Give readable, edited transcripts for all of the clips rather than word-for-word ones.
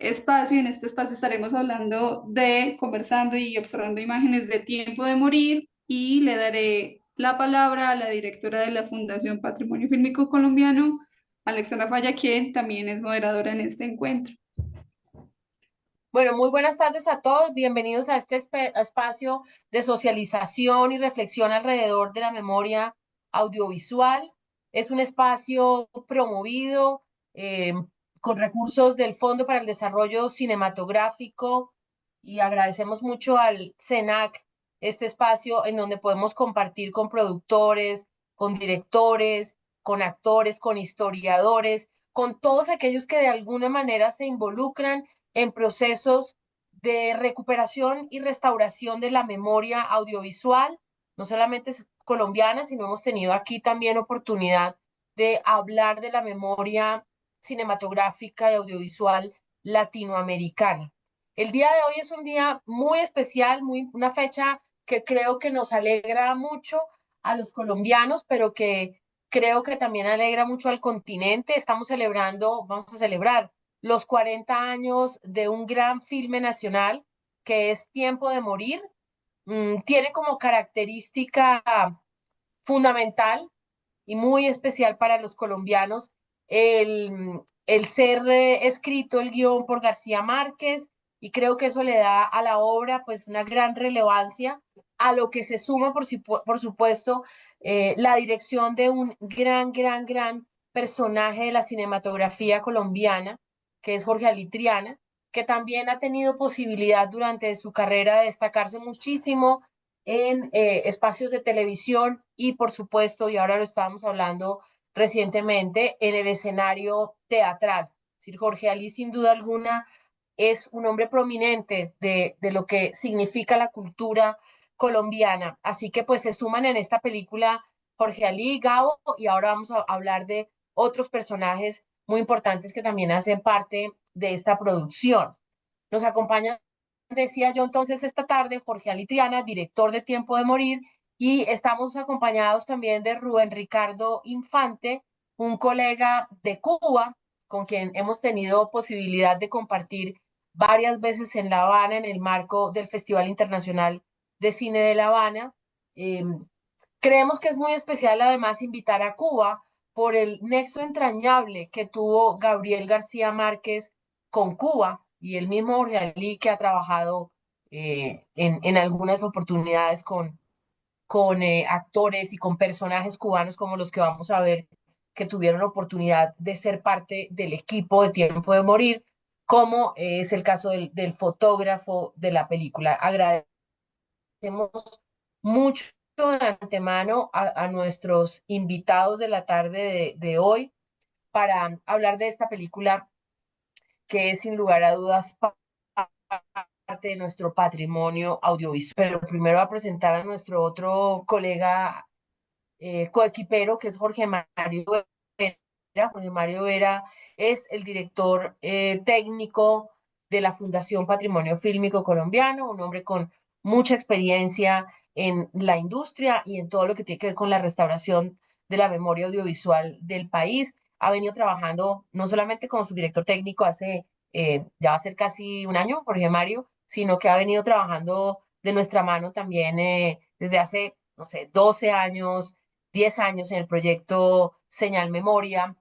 espacio. En este espacio estaremos hablando conversando y observando imágenes de Tiempo de Morir y le daré la palabra a la directora de la Fundación Patrimonio Fílmico Colombiano, Alexandra Falla, quien también es moderadora en este encuentro. Bueno, muy buenas tardes a todos. Bienvenidos a este espacio de socialización y reflexión alrededor de la memoria audiovisual. Es un espacio promovido eh, con recursos del Fondo para el Desarrollo Cinematográfico y agradecemos mucho al CENAC este espacio en donde podemos compartir con productores, con directores, con actores, con historiadores, con todos aquellos que de alguna manera se involucran en procesos de recuperación y restauración de la memoria audiovisual, no solamente es colombiana, sino hemos tenido aquí también oportunidad de hablar de la memoria cinematográfica y audiovisual latinoamericana. El día de hoy es un día muy especial, una fecha que creo que nos alegra mucho a los colombianos, pero que creo que también alegra mucho al continente. Vamos a celebrar los 40 años de un gran filme nacional que es Tiempo de Morir. Tiene como característica fundamental y muy especial para los colombianos el ser escrito el guión por García Márquez, y creo que eso le da a la obra pues una gran relevancia, a lo que se suma por supuesto la dirección de un gran personaje de la cinematografía colombiana, que es Jorge Alitriana, que también ha tenido posibilidad durante su carrera de destacarse muchísimo en espacios de televisión y, por supuesto, y ahora lo estábamos hablando recientemente, en el escenario teatral. Sir Jorge Ali, sin duda alguna, es un hombre prominente de lo que significa la cultura colombiana. Así que pues se suman en esta película Jorge Ali, Gabo, y ahora vamos a hablar de otros personajes muy importantes que también hacen parte de esta producción. Nos acompaña, decía yo entonces esta tarde, Jorge Alitriana, director de Tiempo de Morir, y estamos acompañados también de Rubén Ricardo Infante, un colega de Cuba con quien hemos tenido posibilidad de compartir varias veces en La Habana en el marco del Festival Internacional de Cine de La Habana. Eh, Creemos que es muy especial además invitar a Cuba por el nexo entrañable que tuvo Gabriel García Márquez con Cuba, y el mismo Jorge Ali, que ha trabajado en algunas oportunidades con actores y con personajes cubanos como los que vamos a ver, que tuvieron la oportunidad de ser parte del equipo de Tiempo de Morir, como es el caso del fotógrafo de la película. Agradecemos mucho de antemano a nuestros invitados de la tarde de hoy para hablar de esta película que es sin lugar a dudas parte de nuestro patrimonio audiovisual. Pero primero a presentar a nuestro otro colega coequipero, que es Jorge Mario Vera. Jorge Mario Vera es el director técnico de la Fundación Patrimonio Fílmico Colombiano, un hombre con mucha experiencia en la industria y en todo lo que tiene que ver con la restauración de la memoria audiovisual del país. Ha venido trabajando no solamente como su director técnico hace ya va a ser casi un año, Jorge Mario, sino que ha venido trabajando de nuestra mano también desde hace, no sé, 12 años, 10 años en el proyecto Señal Memoria,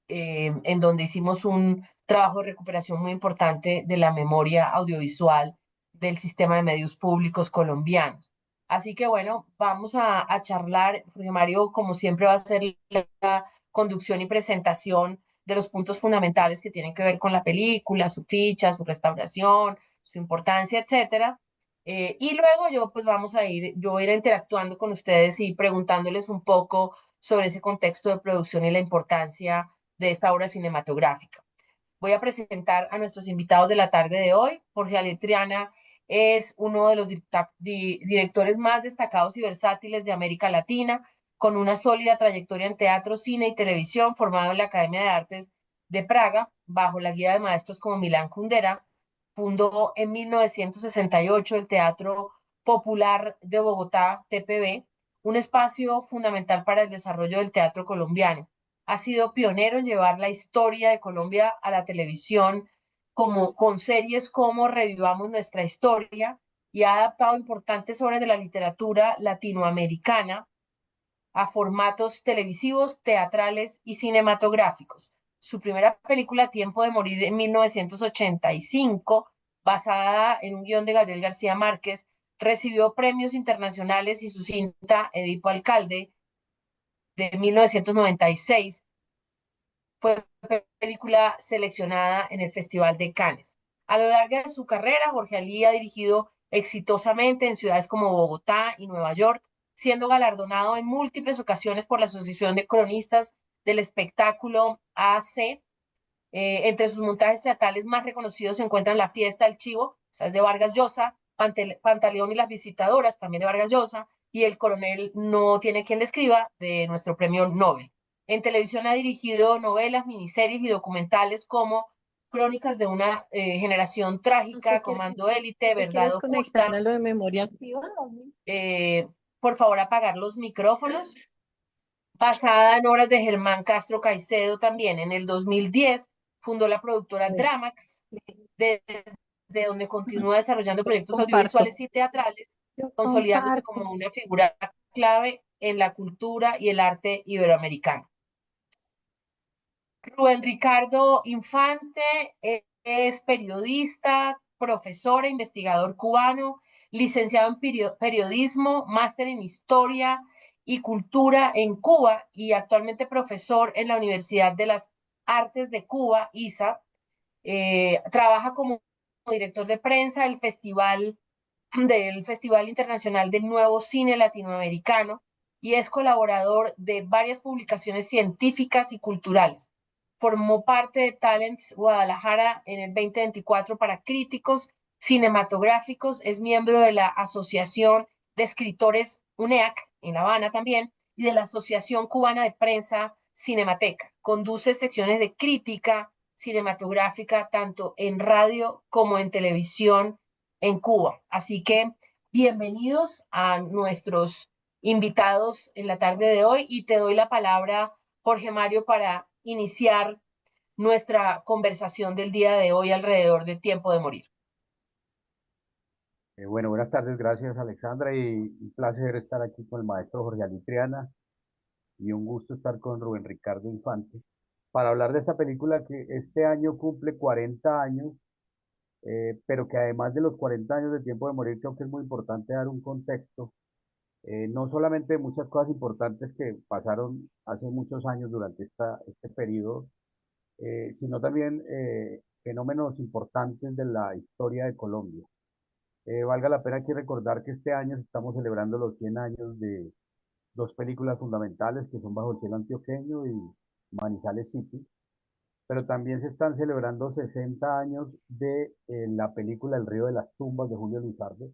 en donde hicimos un trabajo de recuperación muy importante de la memoria audiovisual del sistema de medios públicos colombianos. Así que bueno, vamos a charlar. Jorge Mario, como siempre, va a ser la conducción y presentación de los puntos fundamentales que tienen que ver con la película, su ficha, su restauración, su importancia, etcétera. Y luego yo voy a ir interactuando con ustedes y preguntándoles un poco sobre ese contexto de producción y la importancia de esta obra cinematográfica. Voy a presentar a nuestros invitados de la tarde de hoy. Jorge Aletriana es uno de los directores más destacados y versátiles de América Latina, con una sólida trayectoria en teatro, cine y televisión, formado en la Academia de Artes de Praga, bajo la guía de maestros como Milán Kundera. Fundó en 1968 el Teatro Popular de Bogotá, TPB, un espacio fundamental para el desarrollo del teatro colombiano. Ha sido pionero en llevar la historia de Colombia a la televisión como, con series como Revivamos Nuestra Historia y ha adaptado importantes obras de la literatura latinoamericana a formatos televisivos, teatrales y cinematográficos. Su primera película, Tiempo de Morir, en 1985, basada en un guión de Gabriel García Márquez, recibió premios internacionales y su cinta Edipo Alcalde de 1996 fue película seleccionada en el Festival de Cannes. A lo largo de su carrera, Jorge Ali ha dirigido exitosamente en ciudades como Bogotá y Nueva York, siendo galardonado en múltiples ocasiones por la Asociación de Cronistas del Espectáculo AC. Entre sus montajes teatrales más reconocidos se encuentran La Fiesta del Chivo, esa es de Vargas Llosa, Pantaleón y las Visitadoras, también de Vargas Llosa, y El Coronel no tiene quien le escriba, de nuestro premio Nobel. En televisión ha dirigido novelas, miniseries y documentales como Crónicas de una generación trágica, Comando Élite, ¿Te Verdad quieres conectar Oculta. a lo de memoria activa? eh, por favor, apagar los micrófonos. Basada en obras de Germán Castro Caicedo también. En el 2010 fundó la productora A ver, Dramax, de donde continúa desarrollando proyectos comparto. audiovisuales y teatrales, Yo consolidándose comparto. como una figura clave en la cultura y el arte iberoamericano. Rubén Ricardo Infante es periodista, profesor e investigador cubano, licenciado en periodismo, máster en historia y cultura en Cuba y actualmente profesor en la Universidad de las Artes de Cuba, ISA. Trabaja como director de prensa del Festival Internacional del Nuevo Cine Latinoamericano y es colaborador de varias publicaciones científicas y culturales. Formó parte de Talents Guadalajara en el 2024 para críticos cinematográficos, es miembro de la Asociación de Escritores UNEAC en La Habana también y de la Asociación Cubana de Prensa Cinemateca. Conduce secciones de crítica cinematográfica tanto en radio como en televisión en Cuba. Así que bienvenidos a nuestros invitados en la tarde de hoy y te doy la palabra, Jorge Mario, para iniciar nuestra conversación del día de hoy alrededor de Tiempo de Morir. Bueno, buenas tardes, gracias Alexandra y un placer estar aquí con el maestro Jorge Ali Triana y un gusto estar con Rubén Ricardo Infante para hablar de esta película que este año cumple 40 años, pero que además de los 40 años de Tiempo de Morir creo que es muy importante dar un contexto, no solamente de muchas cosas importantes que pasaron hace muchos años durante este periodo, sino también fenómenos importantes de la historia de Colombia. Valga la pena aquí recordar que este año estamos celebrando los 100 años de dos películas fundamentales que son Bajo el cielo antioqueño y Manizales City, pero también se están celebrando 60 años de la película El río de las tumbas de Julio Luzardo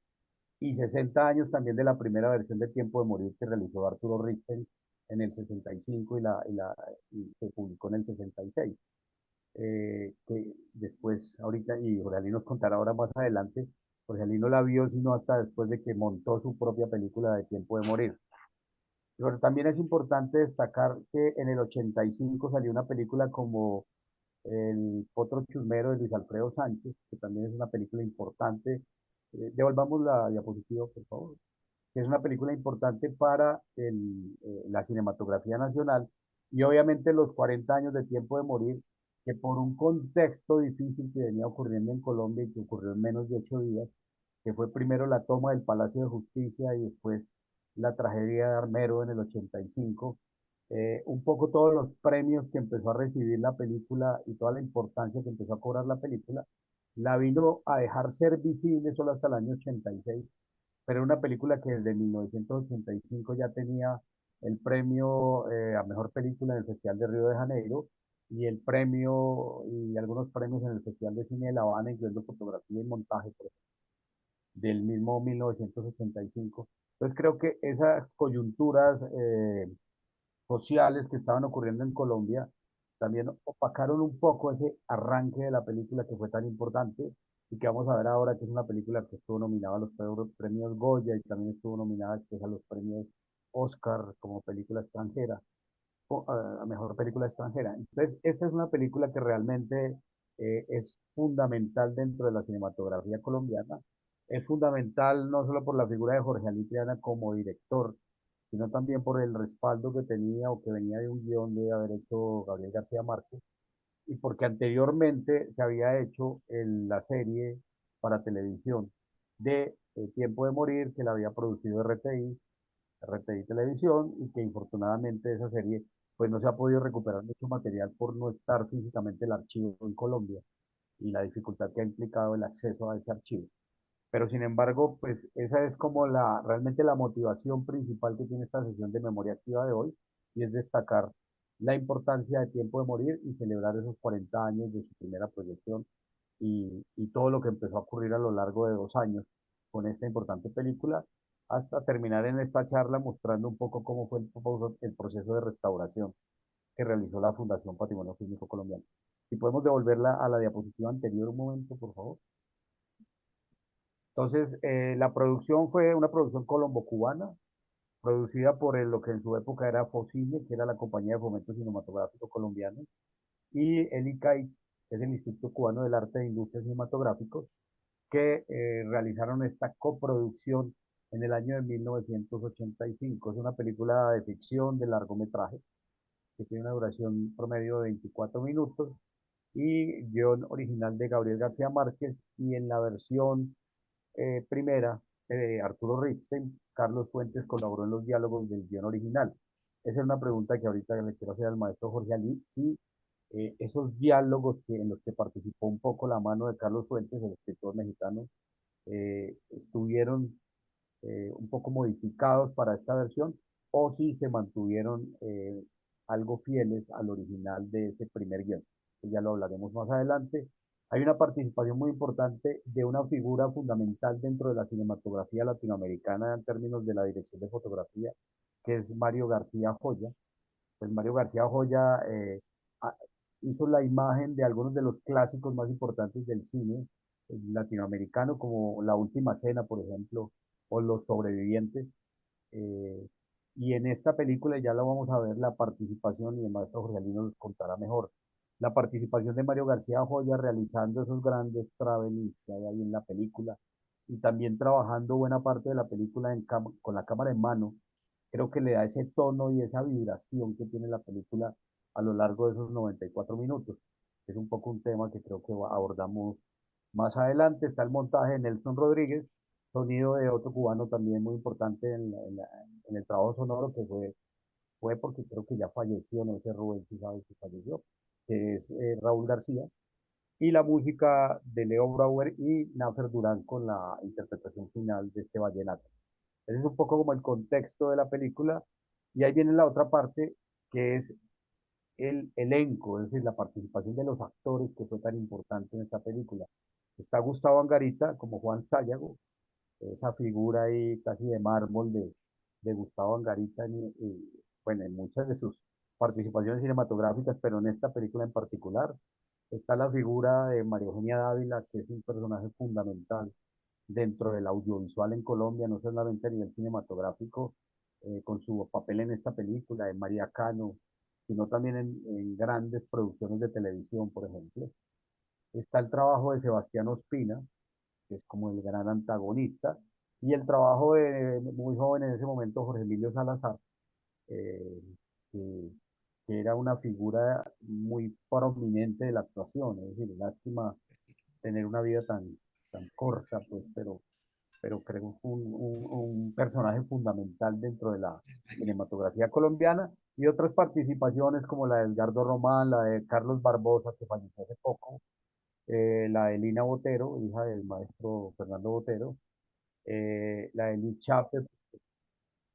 y 60 años también de la primera versión de Tiempo de Morir que realizó Arturo Ripstein en el 65 y se publicó en el 66. Que después, ahorita, y Jorge nos contará ahora más adelante, Jorge no la vio sino hasta después de que montó su propia película de Tiempo de Morir. Pero también es importante destacar que en el 85 salió una película como El Potro Chusmero de Luis Alfredo Sánchez, que también es una película importante. Devolvamos la diapositiva, por favor. Que es una película importante para la cinematografía nacional y obviamente los 40 años de Tiempo de Morir, que por un contexto difícil que venía ocurriendo en Colombia y que ocurrió en menos de 8 días, que fue primero la toma del Palacio de Justicia y después la tragedia de Armero en el 85, un poco todos los premios que empezó a recibir la película y toda la importancia que empezó a cobrar la película, la vino a dejar ser visible solo hasta el año 86, pero era una película que desde 1985 ya tenía el premio a mejor película en el Festival de Río de Janeiro y el premio y algunos premios en el Festival de Cine de La Habana, incluyendo fotografía y montaje, por ejemplo, del mismo 1985. Entonces creo que esas coyunturas sociales que estaban ocurriendo en Colombia también opacaron un poco ese arranque de la película que fue tan importante y que vamos a ver ahora, que es una película que estuvo nominada a los premios Goya y también estuvo nominada después a los premios Oscar como película extranjera, o a mejor película extranjera. Entonces, esta es una película que realmente es fundamental dentro de la cinematografía colombiana. Es fundamental no solo por la figura de Jorge Ali Triana como director, sino también por el respaldo que tenía o que venía de un guión de haber hecho Gabriel García Márquez, y porque anteriormente se había hecho la serie para televisión de Tiempo de Morir, que la había producido RTI Televisión, y que infortunadamente esa serie pues no se ha podido recuperar mucho material por no estar físicamente el archivo en Colombia y la dificultad que ha implicado el acceso a ese archivo. Pero sin embargo, pues esa es como realmente la motivación principal que tiene esta sesión de memoria activa de hoy, y es destacar la importancia de Tiempo de Morir y celebrar esos 40 años de su primera proyección, y todo lo que empezó a ocurrir a lo largo de 2 años con esta importante película, hasta terminar en esta charla mostrando un poco cómo fue el proceso de restauración que realizó la Fundación Patrimonio Fílmico Colombiano. Si podemos devolverla a la diapositiva anterior un momento, por favor. Entonces, la producción fue una producción colombo-cubana, producida por lo que en su época era FOCINE, que era la Compañía de Fomento Cinematográfico Colombiano, y el ICAIC, que es el Instituto Cubano del Arte e Industrias Cinematográficos, que realizaron esta coproducción en el año de 1985. Es una película de ficción de largometraje que tiene una duración promedio de 24 minutos y guión original de Gabriel García Márquez, y en la versión primera de Arturo Ripstein, Carlos Fuentes colaboró en los diálogos del guión original. Esa es una pregunta que ahorita le quiero hacer al maestro Jorge Ali, si esos diálogos en los que participó un poco la mano de Carlos Fuentes, el escritor mexicano, estuvieron un poco modificados para esta versión, o si se mantuvieron algo fieles al original de ese primer guión. Ya lo hablaremos más adelante. Hay una participación muy importante de una figura fundamental dentro de la cinematografía latinoamericana en términos de la dirección de fotografía, que es Mario García Joya. Pues Mario García Joya hizo la imagen de algunos de los clásicos más importantes del cine latinoamericano, como La Última Cena, por ejemplo, o Los Sobrevivientes. eh, y en esta película ya la vamos a ver la participación, y el maestro Jorge Alino nos contará mejor, la participación de Mario García Joya realizando esos grandes travelings que hay ahí en la película, y también trabajando buena parte de la película con la cámara en mano. Creo que le da ese tono y esa vibración que tiene la película a lo largo de esos 94 minutos. Es un poco un tema que creo que abordamos más adelante. Está el montaje de Nelson Rodríguez, sonido de otro cubano también muy importante en el trabajo sonoro, que fue porque creo que ya falleció, no sé Rubén si sabe si falleció, que es Raúl García, y la música de Leo Brauer y Nafer Durán con la interpretación final de este vallenato. Ese es un poco como el contexto de la película, y ahí viene la otra parte, que es el elenco, es decir, la participación de los actores, que fue tan importante en esta película. Está Gustavo Angarita como Juan Sayago, esa figura ahí casi de mármol de Gustavo Angarita, bueno, en muchas de sus participaciones cinematográficas, pero en esta película en particular. Está la figura de María Eugenia Dávila, que es un personaje fundamental dentro del audiovisual en Colombia, no solamente a nivel cinematográfico, con su papel en esta película de María Cano, sino también en grandes producciones de televisión, por ejemplo. Está el trabajo de Sebastián Ospina, que es como el gran antagonista, y el trabajo de muy joven en ese momento Jorge Emilio Salazar, eh, que, que era una figura muy prominente de la actuación. Es decir, lástima tener una vida tan corta, pues, pero creo que fue un personaje fundamental dentro de la cinematografía colombiana, y otras participaciones como la de Edgardo Román, la de Carlos Barbosa, que falleció hace poco, la de Lina Botero, hija del maestro Fernando Botero, la de Lee Chape,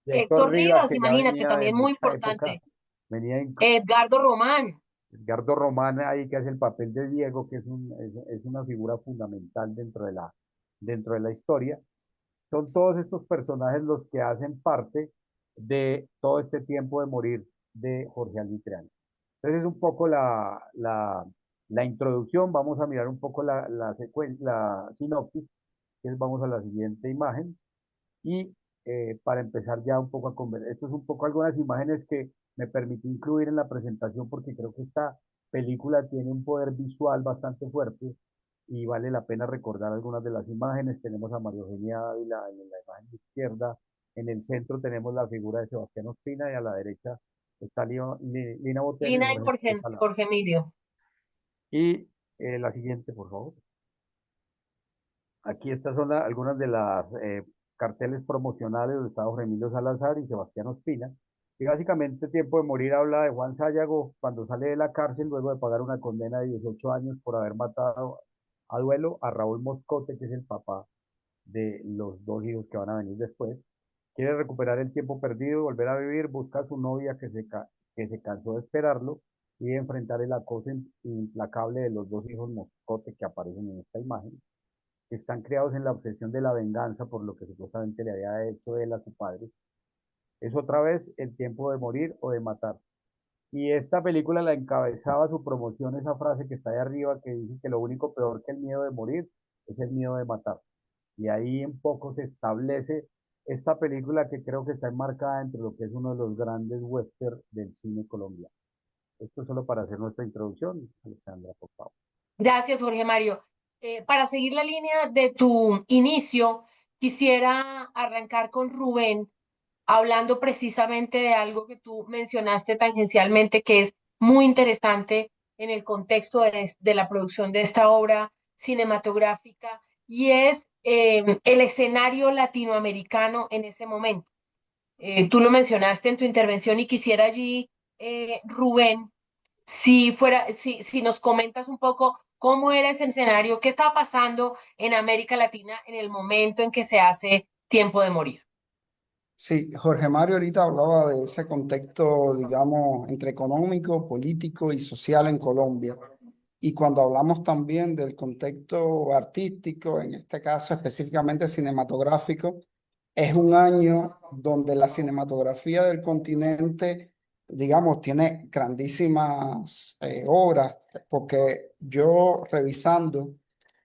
de Héctor Héctor Rivas, Rivas, que ya imagínate, venía también desde muy esa época, importante. venía Edgardo Román. Edgardo Román ahí, que hace el papel de Diego, que es una figura fundamental dentro de la historia. Son todos estos personajes los que hacen parte de todo este tiempo de morir de Jorge Alitrián. Entonces es un poco la introducción. Vamos a mirar un poco la sinopsis, que vamos a la siguiente imagen. Y para empezar ya un poco a conversar, esto es un poco algunas imágenes que me permití incluir en la presentación, porque creo que esta película tiene un poder visual bastante fuerte y vale la pena recordar algunas de las imágenes. Tenemos a María Eugenia Ávila en la imagen izquierda, en el centro tenemos la figura de Sebastián Ospina y a la derecha está Lina Botero y Lina y Jorge Jorge, Salado. Jorge Emilio. Y la siguiente, por favor. Aquí estas son algunas de las carteles promocionales de Estado Emilio Salazar y Sebastián Ospina. Y básicamente Tiempo de Morir habla de Juan Sayago cuando sale de la cárcel luego de pagar una condena de 18 años por haber matado a duelo a Raúl Moscote, que es el papá de los dos hijos que van a venir después. Quiere recuperar el tiempo perdido, volver a vivir, busca a su novia que se cansó de esperarlo y enfrentar el acoso implacable de los dos hijos Moscote que aparecen en esta imagen, que están creados en la obsesión de la venganza por lo que supuestamente le había hecho él a su padre. Es otra vez el tiempo de morir o de matar. Y esta película la encabezaba su promoción, esa frase que está ahí arriba que dice que lo único peor que el miedo de morir es el miedo de matar. Y ahí un poco se establece esta película que creo que está enmarcada entre lo que es uno de los grandes western del cine colombiano. Esto solo para hacer nuestra introducción, Alexandra, por favor. Gracias, Jorge Mario. Para seguir la línea de tu inicio, quisiera arrancar con Rubén, hablando precisamente de algo que tú mencionaste tangencialmente, que es muy interesante en el contexto de la producción de esta obra cinematográfica, y es el escenario latinoamericano en ese momento. Tú lo mencionaste en tu intervención y quisiera allí, Rubén, si nos comentas un poco cómo era ese escenario, qué estaba pasando en América Latina en el momento en que se hace Tiempo de Morir. Sí, Jorge Mario ahorita hablaba de ese contexto, digamos, entre económico, político y social en Colombia. Y cuando hablamos también del contexto artístico, en este caso específicamente cinematográfico, es un año donde la cinematografía del continente, digamos, tiene grandísimas obras, porque yo revisando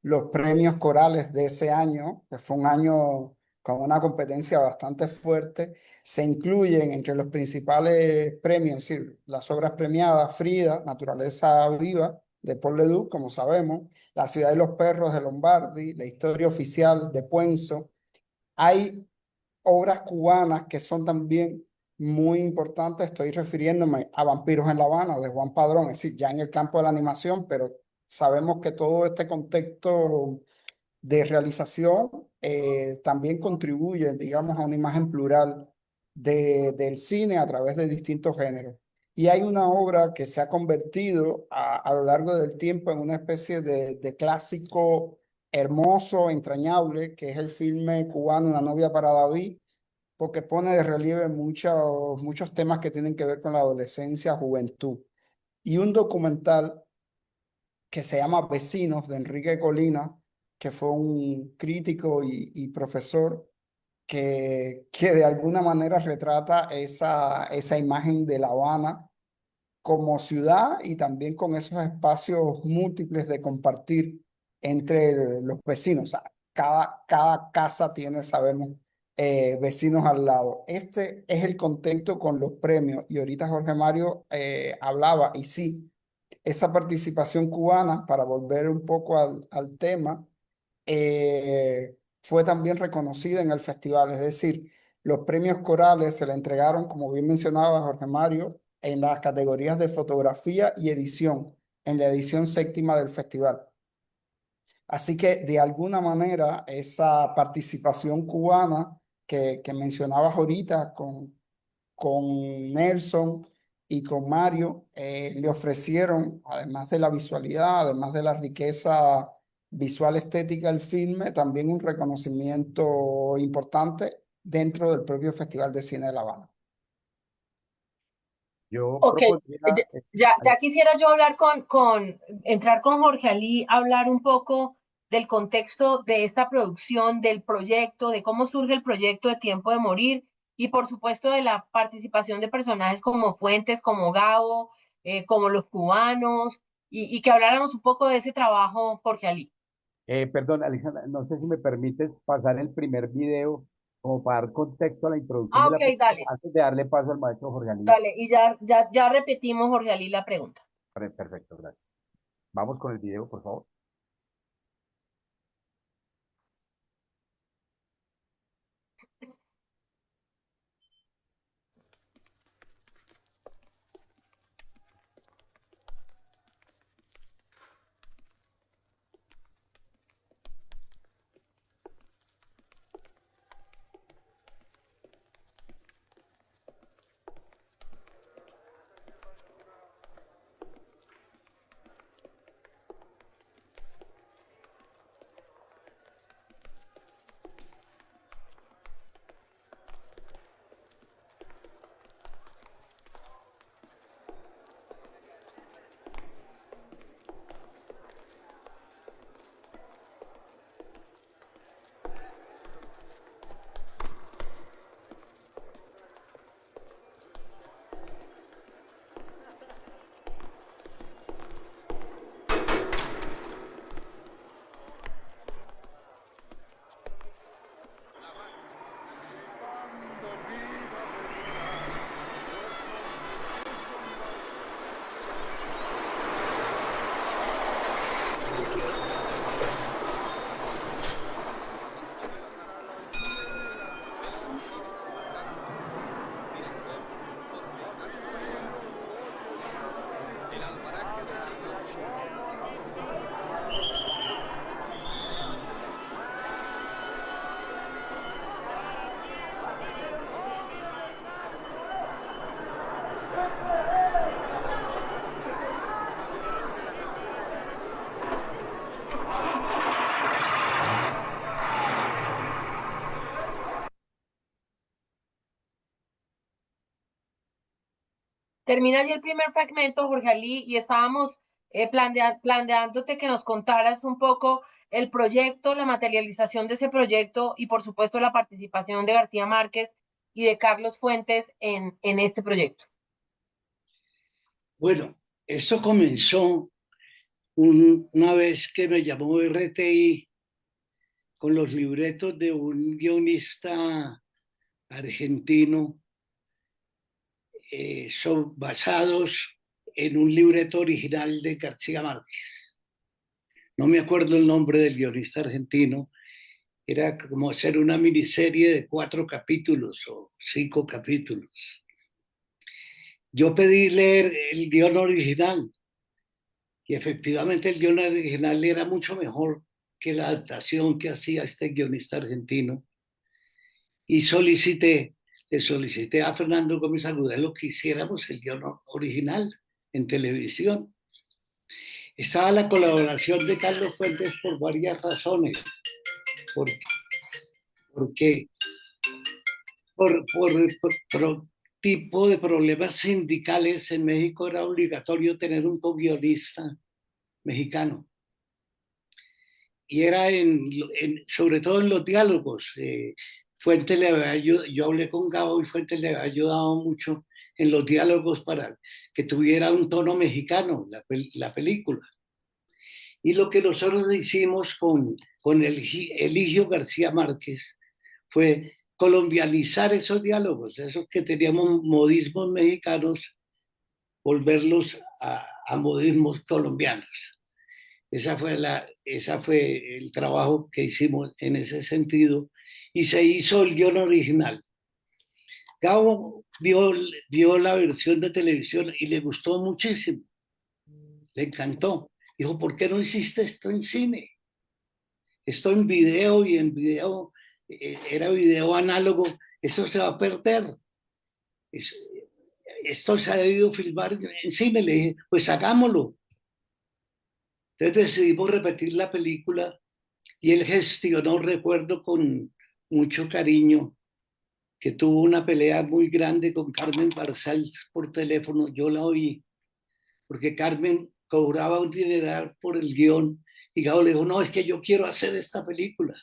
los premios corales de ese año, que fue un año con una competencia bastante fuerte, se incluyen entre los principales premios, es decir, las obras premiadas, Frida, Naturaleza Viva, de Paul Ledoux, como sabemos, La ciudad de los perros de Lombardi, La historia oficial de Puenzo. Hay obras cubanas que son también muy importantes. Estoy refiriéndome a Vampiros en La Habana, de Juan Padrón, es decir, ya en el campo de la animación, pero sabemos que todo este contexto de realización también contribuye, digamos, a una imagen plural del cine a través de distintos géneros. Y hay una obra que se ha convertido a lo largo del tiempo en una especie de clásico hermoso, entrañable, que es el filme cubano Una novia para David, porque pone de relieve muchos temas que tienen que ver con la adolescencia, juventud. Y un documental que se llama Vecinos, de Enrique Colina, que fue un crítico y profesor que de alguna manera retrata esa imagen de La Habana como ciudad y también con esos espacios múltiples de compartir entre los vecinos. O sea, cada casa tiene, sabemos, vecinos al lado. Este es el contexto con los premios. Y ahorita Jorge Mario hablaba, y sí, esa participación cubana, para volver un poco al tema, fue también reconocida en el festival. Es decir, los premios corales se le entregaron, como bien mencionaba Jorge Mario, en las categorías de fotografía y edición, en la edición séptima del festival. Así que de alguna manera esa participación cubana que mencionabas ahorita con Nelson y con Mario, le ofrecieron, además de la visualidad, además de la riqueza visual estética del filme, también un reconocimiento importante dentro del propio Festival de Cine de La Habana. Yo Ok, propondría, ya quisiera yo hablar entrar con Jorge Ali, hablar un poco del contexto de esta producción, del proyecto, de cómo surge el proyecto de Tiempo de Morir y por supuesto de la participación de personajes como Fuentes, como Gabo, como los cubanos y que habláramos un poco de ese trabajo, Jorge Ali. perdón, Alexandra, no sé si me permites pasar el primer video como para dar contexto a la introducción Ah, de ok, la película dale, antes de darle paso al maestro Jorge Ali. dale, y ya repetimos, Jorge Ali, la pregunta. Perfecto, gracias. Vamos con el video, por favor. Termina allí el primer fragmento, Jorge Ali, y estábamos planteándote que nos contaras un poco el proyecto, la materialización de ese proyecto y, por supuesto, la participación de García Márquez y de Carlos Fuentes en este proyecto. Bueno, esto comenzó una vez que me llamó RTI con los libretos de un guionista argentino, son basados en un libreto original de García Márquez. No me acuerdo el nombre del guionista argentino. Era como hacer una miniserie de 4 capítulos o 5 capítulos. Yo pedí leer el guión original y efectivamente el guión original era mucho mejor que la adaptación que hacía este guionista argentino. Y le solicité a Fernando Gómez Agudelo que hiciéramos el guión original en televisión. Estaba la colaboración de Carlos Fuentes por varias razones. Porque, porque por tipo de problemas sindicales en México era obligatorio tener un co-guionista mexicano. Y era sobre todo en los diálogos. Fuentes le había ayudado, yo hablé con Gabo y Fuentes le había ayudado mucho en los diálogos para que tuviera un tono mexicano la película. Y lo que nosotros hicimos con Eligio García Márquez fue colombianizar esos diálogos, esos que teníamos modismos mexicanos, volverlos a modismos colombianos. Esa fue el trabajo que hicimos en ese sentido y se hizo el guión original. Gabo vio la versión de televisión y le gustó muchísimo, le encantó. Dijo, ¿por qué no hiciste esto en cine? Esto en video y en video, era video análogo, eso se va a perder. Esto se ha debido filmar en cine. Le dije, pues hagámoslo. Entonces decidimos repetir la película y él gestionó, recuerdo con mucho cariño, que tuvo una pelea muy grande con Carmen Barzal por teléfono. Yo la oí, porque Carmen cobraba un dineral por el guión y Gabo le dijo, no, es que yo quiero hacer esta película.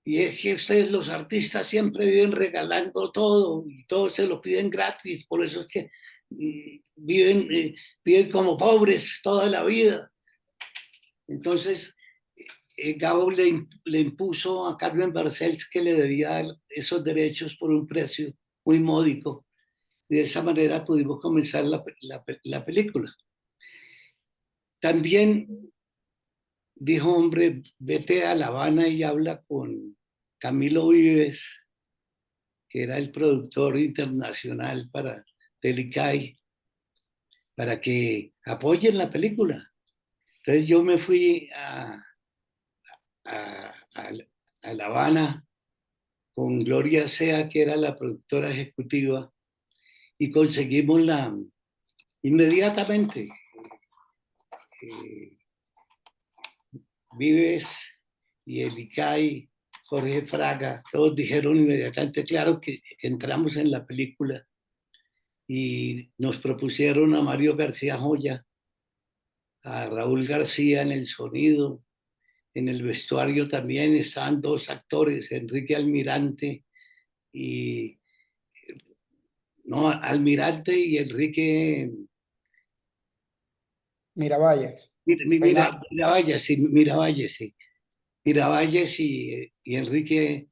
Y es que ustedes los artistas siempre viven regalando todo y todo se lo piden gratis, por eso es que viven como pobres toda la vida. Entonces, Gabo le impuso a Carmen Barcels que le debía dar esos derechos por un precio muy módico. y de esa manera pudimos comenzar la película. También dijo, hombre, vete a La Habana y habla con Camilo Vives, que era el productor internacional del ICAI, para que apoyen la película. Entonces yo me fui a La Habana con Gloria Sea, que era la productora ejecutiva, y conseguimos inmediatamente. eh, Vives y el ICAI, Jorge Fraga, todos dijeron inmediatamente, claro que entramos en la película, y nos propusieron a Mario García Joya, a Raúl García en el sonido, en el vestuario también estaban dos actores, Enrique Almirante y no, Almirante y Enrique Miravalles, Mira, Peinado. Miravalles, sí. Miravalles y Enrique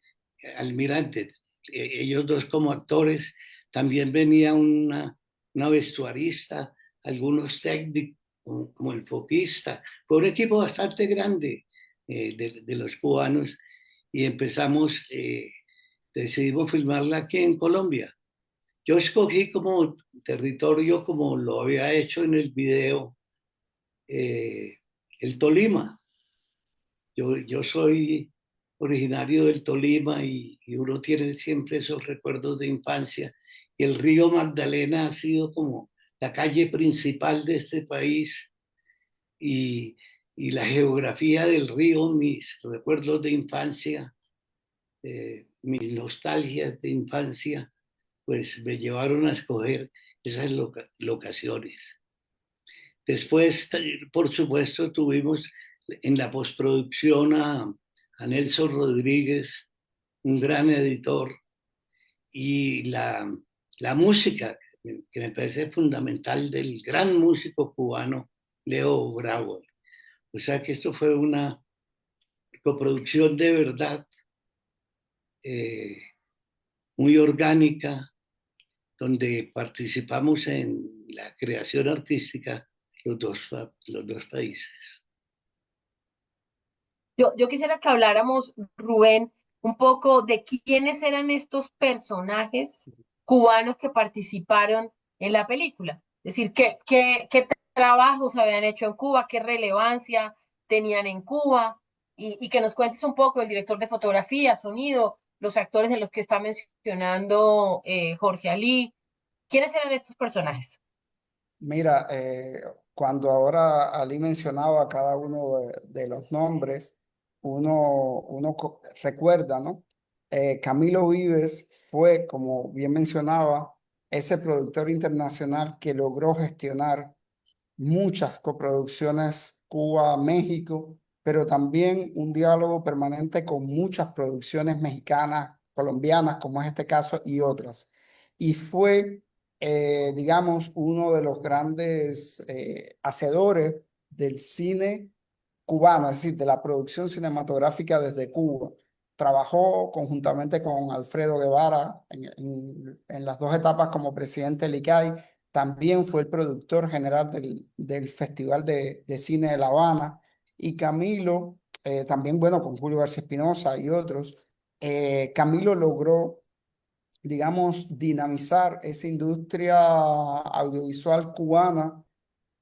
Almirante, ellos dos como actores. También venía una vestuarista, algunos técnicos como el foquista. Fue un equipo bastante grande de los cubanos, y empezamos, decidimos filmarla aquí en Colombia. Yo escogí como territorio, como lo había hecho en el video, eh, el Tolima. Yo soy originario del Tolima, y uno tiene siempre esos recuerdos de infancia. Y el río Magdalena ha sido como la calle principal de este país, y, y la geografía del río, mis recuerdos de infancia, mis nostalgias de infancia, pues me llevaron a escoger esas locaciones. Después, por supuesto, tuvimos en la postproducción a Nelson Rodríguez, un gran editor, y la música, que me parece fundamental, del gran músico cubano Leo Bravo. O sea que esto fue una coproducción de verdad, eh, muy orgánica, donde participamos en la creación artística los dos países. Yo quisiera que habláramos, Rubén, un poco de quiénes eran estos personajes cubanos que participaron en la película. Es decir, qué trabajos habían hecho en Cuba, qué relevancia tenían en Cuba, y que nos cuentes un poco el director de fotografía, sonido, los actores de los que está mencionando Jorge Ali. ¿Quiénes eran estos personajes? Mira, cuando ahora Ali mencionaba cada uno de los nombres, uno recuerda, ¿no? Camilo Vives fue, como bien mencionaba, ese productor internacional que logró gestionar muchas coproducciones Cuba-México, pero también un diálogo permanente con muchas producciones mexicanas, colombianas, como es este caso, y otras. Y fue, digamos, uno de los grandes hacedores del cine cubano, es decir, de la producción cinematográfica desde Cuba. Trabajó conjuntamente con Alfredo Guevara en las dos etapas como presidente del ICAI. También fue el productor general del Festival de Cine de La Habana. Y Camilo, también, bueno, con Julio García Espinosa y otros, Camilo logró, digamos, dinamizar esa industria audiovisual cubana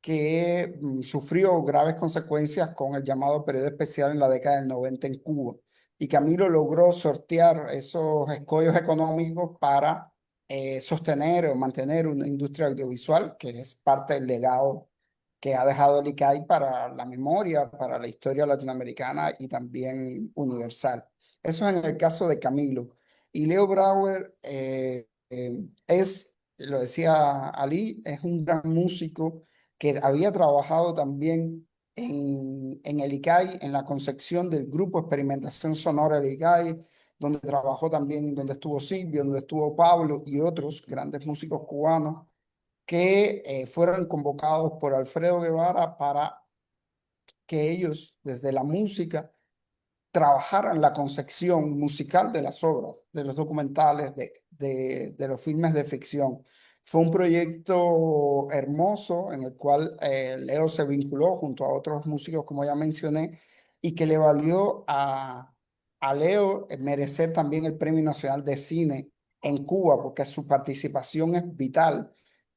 que sufrió graves consecuencias con el llamado periodo especial en la década del 90 en Cuba. Y Camilo logró sortear esos escollos económicos para sostener o mantener una industria audiovisual que es parte del legado que ha dejado el ICAI para la memoria, para la historia latinoamericana y también universal. Eso es en el caso de Camilo. Y Leo Brauer lo decía Ali, es un gran músico que había trabajado también en el ICAI, en la concepción del grupo Experimentación Sonora del ICAI, donde trabajó también, donde estuvo Silvio, donde estuvo Pablo y otros grandes músicos cubanos que fueron convocados por Alfredo Guevara para que ellos, desde la música, trabajaran la concepción musical de las obras, de los documentales, de los filmes de ficción. Fue un proyecto hermoso en el cual Leo se vinculó junto a otros músicos, como ya mencioné, y que le valió a Leo merecer también el Premio Nacional de Cine en Cuba, porque su participación es vital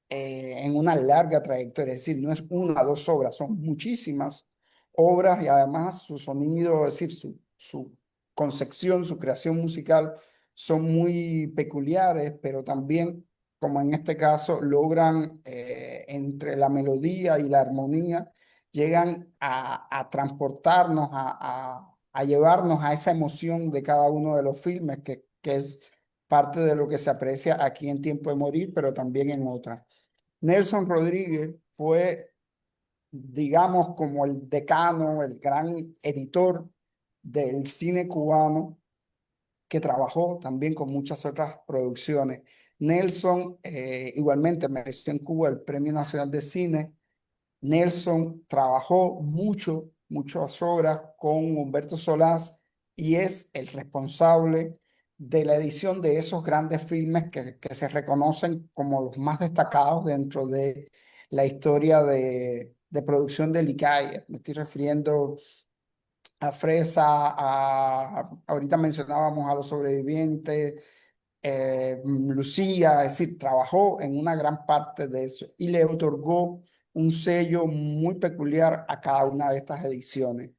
en una larga trayectoria. Es decir, no es una o dos obras, son muchísimas obras y además su sonido, es decir, su concepción, su creación musical son muy peculiares, pero también, como en este caso, logran entre la melodía y la armonía, llegan a transportarnos, a llevarnos a esa emoción de cada uno de los filmes, que es parte de lo que se aprecia aquí en Tiempo de Morir, pero también en otras. Nelson Rodríguez fue, digamos, como el decano, el gran editor del cine cubano, que trabajó también con muchas otras producciones. Nelson igualmente mereció en Cuba el Premio Nacional de Cine. Nelson trabajó muchas obras con Humberto Solás y es el responsable de la edición de esos grandes filmes que se reconocen como los más destacados dentro de la historia de producción de Licaia. Me estoy refiriendo a Fresa, ahorita mencionábamos a Los Sobrevivientes, Lucía, es decir, trabajó en una gran parte de eso y le otorgó un sello muy peculiar a cada una de estas ediciones.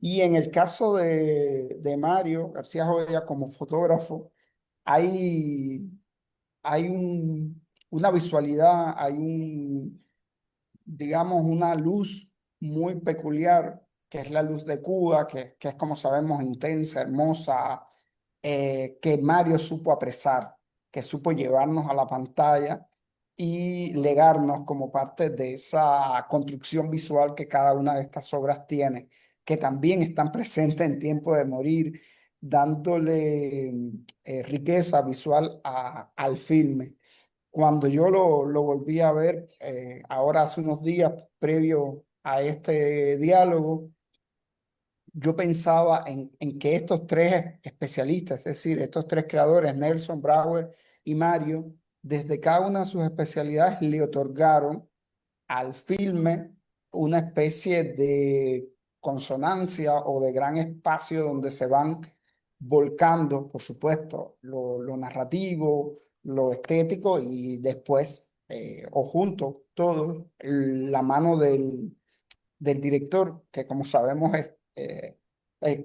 Y en el caso de Mario García Joya como fotógrafo, hay, una visualidad, digamos, una luz muy peculiar, que es la luz de Cuba, que es como sabemos intensa, hermosa, que Mario supo apresar, que supo llevarnos a la pantalla y legarnos como parte de esa construcción visual que cada una de estas obras tiene, que también están presentes en Tiempo de Morir, dándole riqueza visual al filme. Cuando yo lo volví a ver, ahora hace unos días, previo a este diálogo, yo pensaba en que estos tres especialistas, es decir, estos tres creadores, Nelson, Brauer y Mario, desde cada una de sus especialidades le otorgaron al filme una especie de consonancia o de gran espacio donde se van volcando, por supuesto, lo narrativo, lo estético y después, o junto, todo, la mano del director, que como sabemos es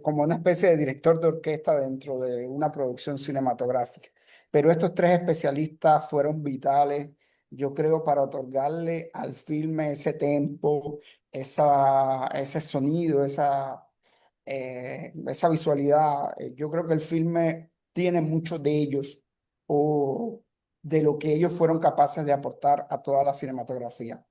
como una especie de director de orquesta dentro de una producción cinematográfica. Pero estos tres especialistas fueron vitales, yo creo, para otorgarle al filme ese tempo, ese sonido, esa visualidad. Yo creo que el filme tiene mucho de ellos o de lo que ellos fueron capaces de aportar a toda la cinematografía.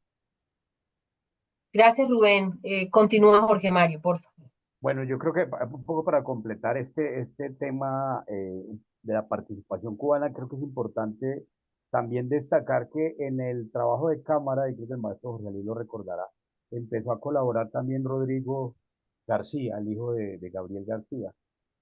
Gracias, Rubén. Continúa Jorge Mario, por favor. Bueno, yo creo que un poco para completar este tema de la participación cubana, creo que es importante también destacar que en el trabajo de cámara, y creo que el maestro Jorge Luis lo recordará, empezó a colaborar también Rodrigo García, el hijo de Gabriel García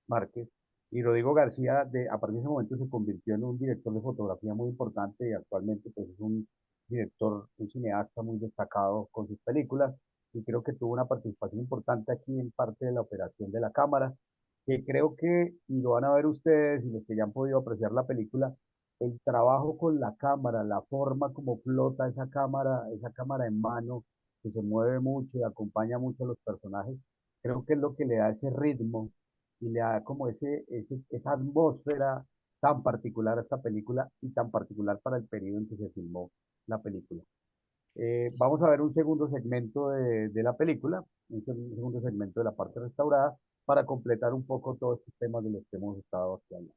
Márquez, y Rodrigo García a partir de ese momento se convirtió en un director de fotografía muy importante y actualmente pues es un director, un cineasta muy destacado con sus películas y creo que tuvo una participación importante aquí en parte de la operación de la cámara, que creo que, y lo van a ver ustedes y los que ya han podido apreciar la película, el trabajo con la cámara, la forma como flota esa cámara en mano, que se mueve mucho y acompaña mucho a los personajes, creo que es lo que le da ese ritmo y le da como esa atmósfera tan particular a esta película y tan particular para el periodo en que se filmó la película. Vamos a ver un segundo segmento de la película, un segundo segmento de la parte restaurada, para completar un poco todos estos temas de los que hemos estado aquí hablando.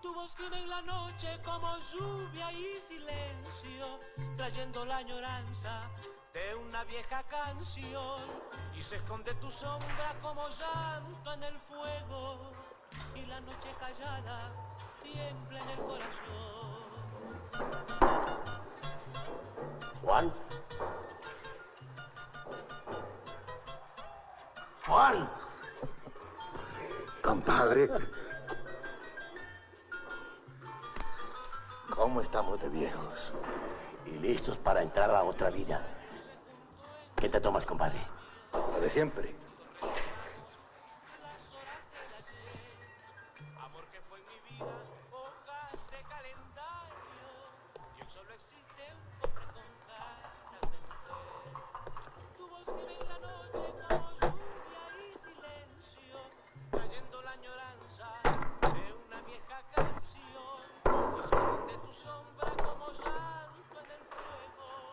Tu voz gime en la noche como lluvia y silencio, trayendo la añoranza de una vieja canción. Y se esconde tu sombra como llanto en el fuego, y la noche callada tiembla en el corazón. Juan. Juan. Compadre. ¿Cómo estamos de viejos? Y listos para entrar a otra vida. ¿Qué te tomas, compadre? Lo de siempre.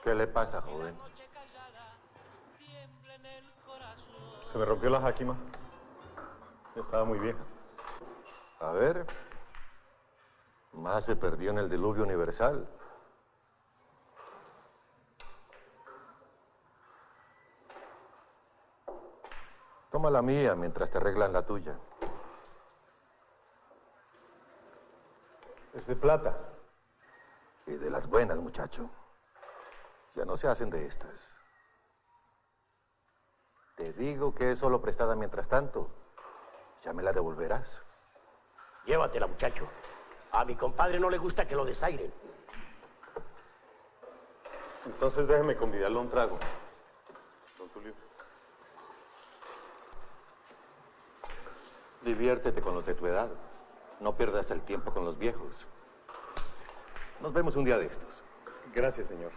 ¿Qué le pasa, joven? Se me rompió la jáquima. Ya estaba muy vieja. A ver. Más se perdió en el diluvio universal. Toma la mía mientras te arreglan la tuya. Es de plata. Y de las buenas, muchacho. Ya no se hacen de estas. Te digo que es solo prestada mientras tanto. Ya me la devolverás. Llévatela, muchacho. A mi compadre no le gusta que lo desairen. Entonces déjeme convidarlo a un trago. Don Tulio. Diviértete con los de tu edad. No pierdas el tiempo con los viejos. Nos vemos un día de estos. Gracias, señor.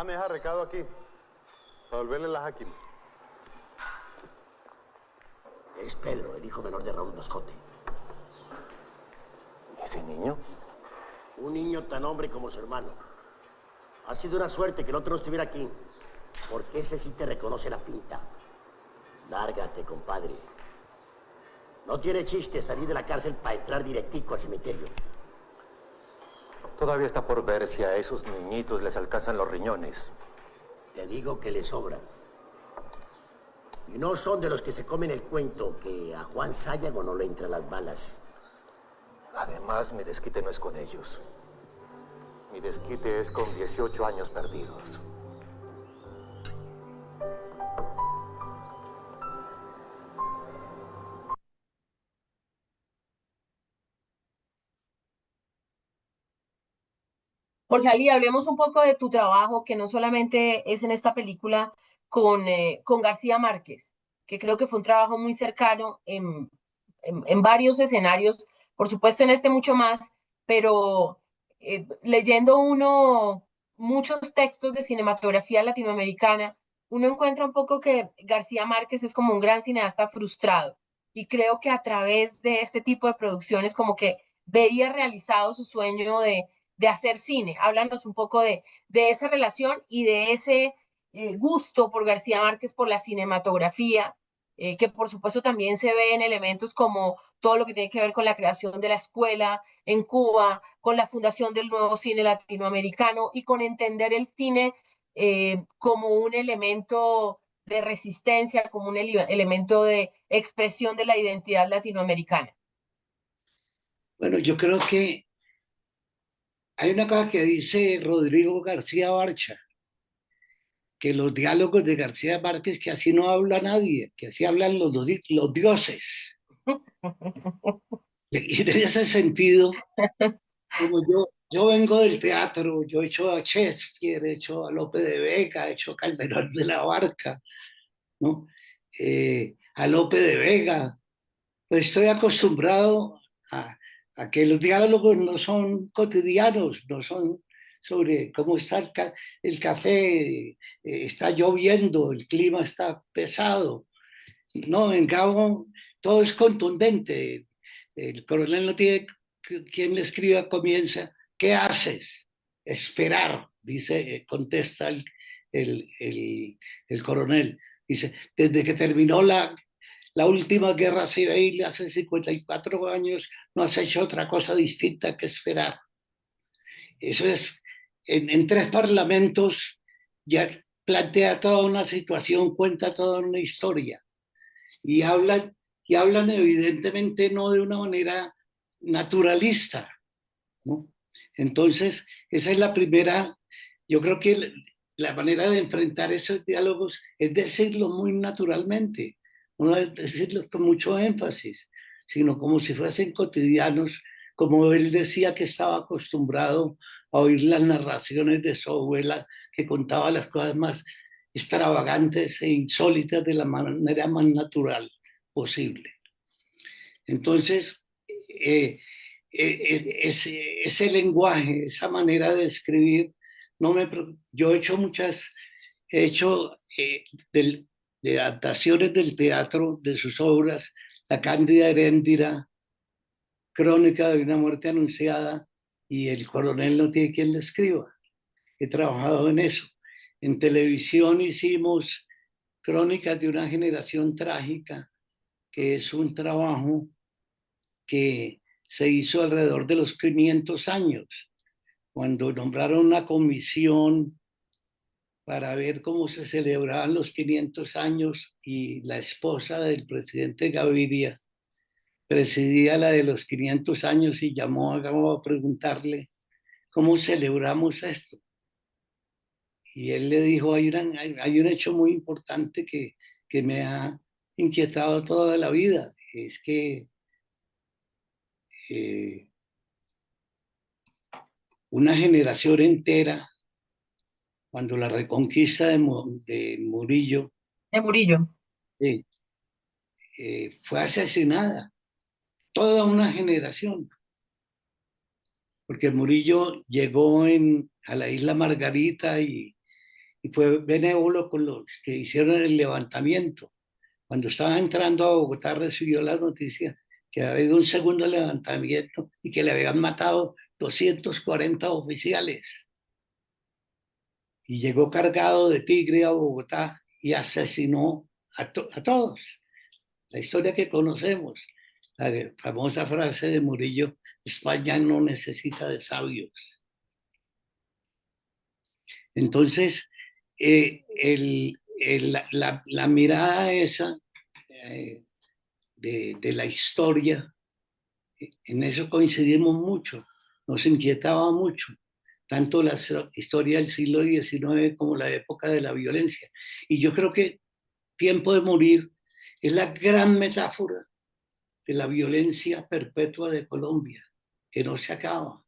Me deja recado aquí. Para volverle la jáquima. Es Pedro, el hijo menor de Raúl Moscote. ¿Ese niño? Un niño tan hombre como su hermano. Ha sido una suerte que el otro no estuviera aquí, porque ese sí te reconoce la pinta. Lárgate, compadre. No tiene chiste salir de la cárcel para entrar directico al cementerio. Todavía está por ver si a esos niñitos les alcanzan los riñones. Te digo que le sobran. Y no son de los que se comen el cuento que a Juan Sayago no le entran las balas. Además, mi desquite no es con ellos. Mi desquite es con 18 años perdidos. Jorge Ali, hablemos un poco de tu trabajo, que no solamente es en esta película con García Márquez, que creo que fue un trabajo muy cercano en varios escenarios, por supuesto en este mucho más, pero leyendo uno muchos textos de cinematografía latinoamericana, uno encuentra un poco que García Márquez es como un gran cineasta frustrado, y creo que a través de este tipo de producciones como que veía realizado su sueño de hacer cine. Háblanos un poco de esa relación y de ese gusto por García Márquez, por la cinematografía, que por supuesto también se ve en elementos como todo lo que tiene que ver con la creación de la escuela en Cuba, con la fundación del nuevo cine latinoamericano y con entender el cine como un elemento de resistencia, como un elemento de expresión de la identidad latinoamericana. Bueno, yo creo que hay una cosa que dice Rodrigo García Barcha, que los diálogos de García Márquez, que así no habla nadie, que así hablan los dioses. Y en ese sentido, como yo vengo del teatro, yo he hecho a Shakespeare, he hecho a Lope de Vega, he hecho a Calderón de la Barca, ¿no? A Lope de Vega, pues estoy acostumbrado a que los diálogos no son cotidianos, no son sobre cómo está el café, está lloviendo, el clima está pesado. No, en Gabo todo es contundente. El coronel no tiene quien le escriba, comienza. ¿Qué haces? Esperar, dice, contesta el coronel. Dice, desde que terminó la última guerra civil hace 54 años, no has hecho otra cosa distinta que esperar. Eso es, en 3 parlamentos ya plantea toda una situación, cuenta toda una historia y hablan y hablan evidentemente no de una manera naturalista, ¿no? Entonces, esa es la primera, yo creo que la manera de enfrentar esos diálogos es decirlo muy naturalmente, no es decirlo con mucho énfasis, sino como si fuesen cotidianos, como él decía que estaba acostumbrado a oír las narraciones de su abuela, que contaba las cosas más extravagantes e insólitas de la manera más natural posible. Entonces, ese lenguaje, esa manera de escribir, no me, yo he hecho de adaptaciones del teatro de sus obras, La Cándida Heréndira, Crónica de una muerte anunciada y El coronel no tiene quien le escriba. He trabajado en eso. En televisión hicimos Crónicas de una generación trágica, que es un trabajo que se hizo alrededor de los 500 años, cuando nombraron una comisión para ver cómo se celebraban los 500 años y la esposa del presidente Gaviria presidía la de los 500 años y llamó a preguntarle cómo celebramos esto. Y él le dijo, hay un hecho muy importante que me ha inquietado toda la vida, es que una generación entera, cuando la reconquista de Murillo De Murillo. fue asesinada, toda una generación, porque Murillo llegó a la isla Margarita y fue benévolo con los que hicieron el levantamiento. Cuando estaba entrando a Bogotá recibió la noticia que había habido un segundo levantamiento y que le habían matado 240 oficiales. Y llegó cargado de tigre a Bogotá y asesinó a todos. La historia que conocemos, la famosa frase de Murillo, España no necesita de sabios. Entonces, la mirada esa de la historia, en eso coincidimos mucho, nos inquietaba mucho, tanto la historia del siglo XIX como la época de la violencia. Y yo creo que Tiempo de Morir es la gran metáfora de la violencia perpetua de Colombia, que no se acaba.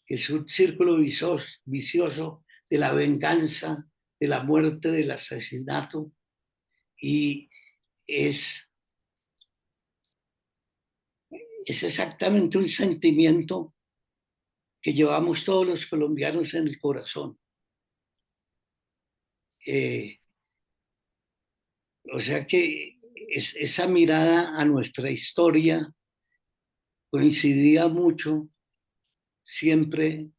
Es un círculo vicioso de la venganza, de la muerte, del asesinato, y es exactamente un sentimiento que llevamos todos los colombianos en el corazón. O sea que esa mirada a nuestra historia coincidía mucho siempre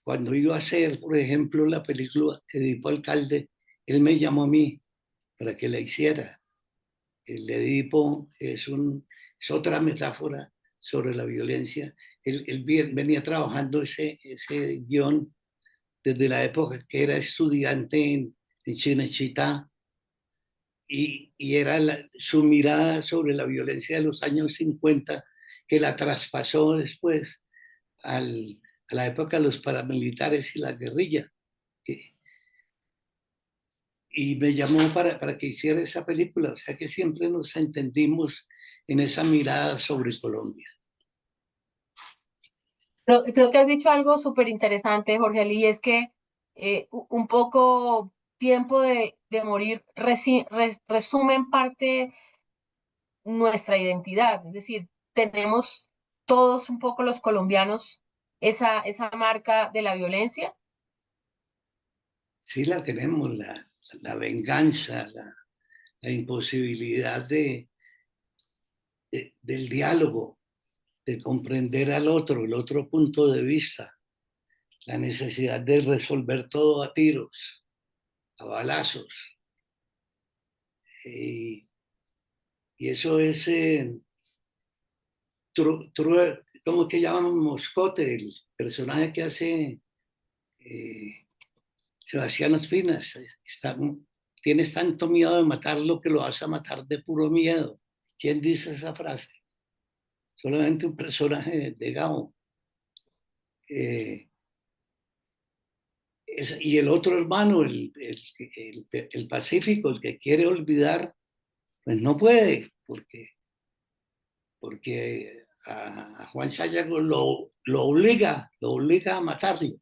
cuando iba a hacer, por ejemplo, la película Edipo Alcalde, él me llamó a mí para que la hiciera. El Edipo es otra metáfora sobre la violencia. Él venía trabajando ese guión desde la época que era estudiante en Chinechita, y era su mirada sobre la violencia de los años 50 que la traspasó después a la época de los paramilitares y la guerrilla. Y me llamó para que hiciera esa película, o sea que siempre nos entendimos en esa mirada sobre Colombia. Creo que has dicho algo súper interesante, Jorge Ali, y es que un poco Tiempo de Morir resume en parte nuestra identidad, es decir, tenemos todos un poco los colombianos esa marca de la violencia. Sí la tenemos, la venganza, la imposibilidad del diálogo, de comprender al otro, el otro punto de vista, la necesidad de resolver todo a tiros, a balazos. Y eso es, ¿cómo que llaman? Moscote, el personaje que hace Sebastián Ospina, está tienes tanto miedo de matarlo que lo vas a matar de puro miedo. ¿Quién dice esa frase? Solamente un personaje de Gao. Y el otro hermano, el Pacífico, el que quiere olvidar, pues no puede, porque a Juan Sayago lo obliga a matarlo,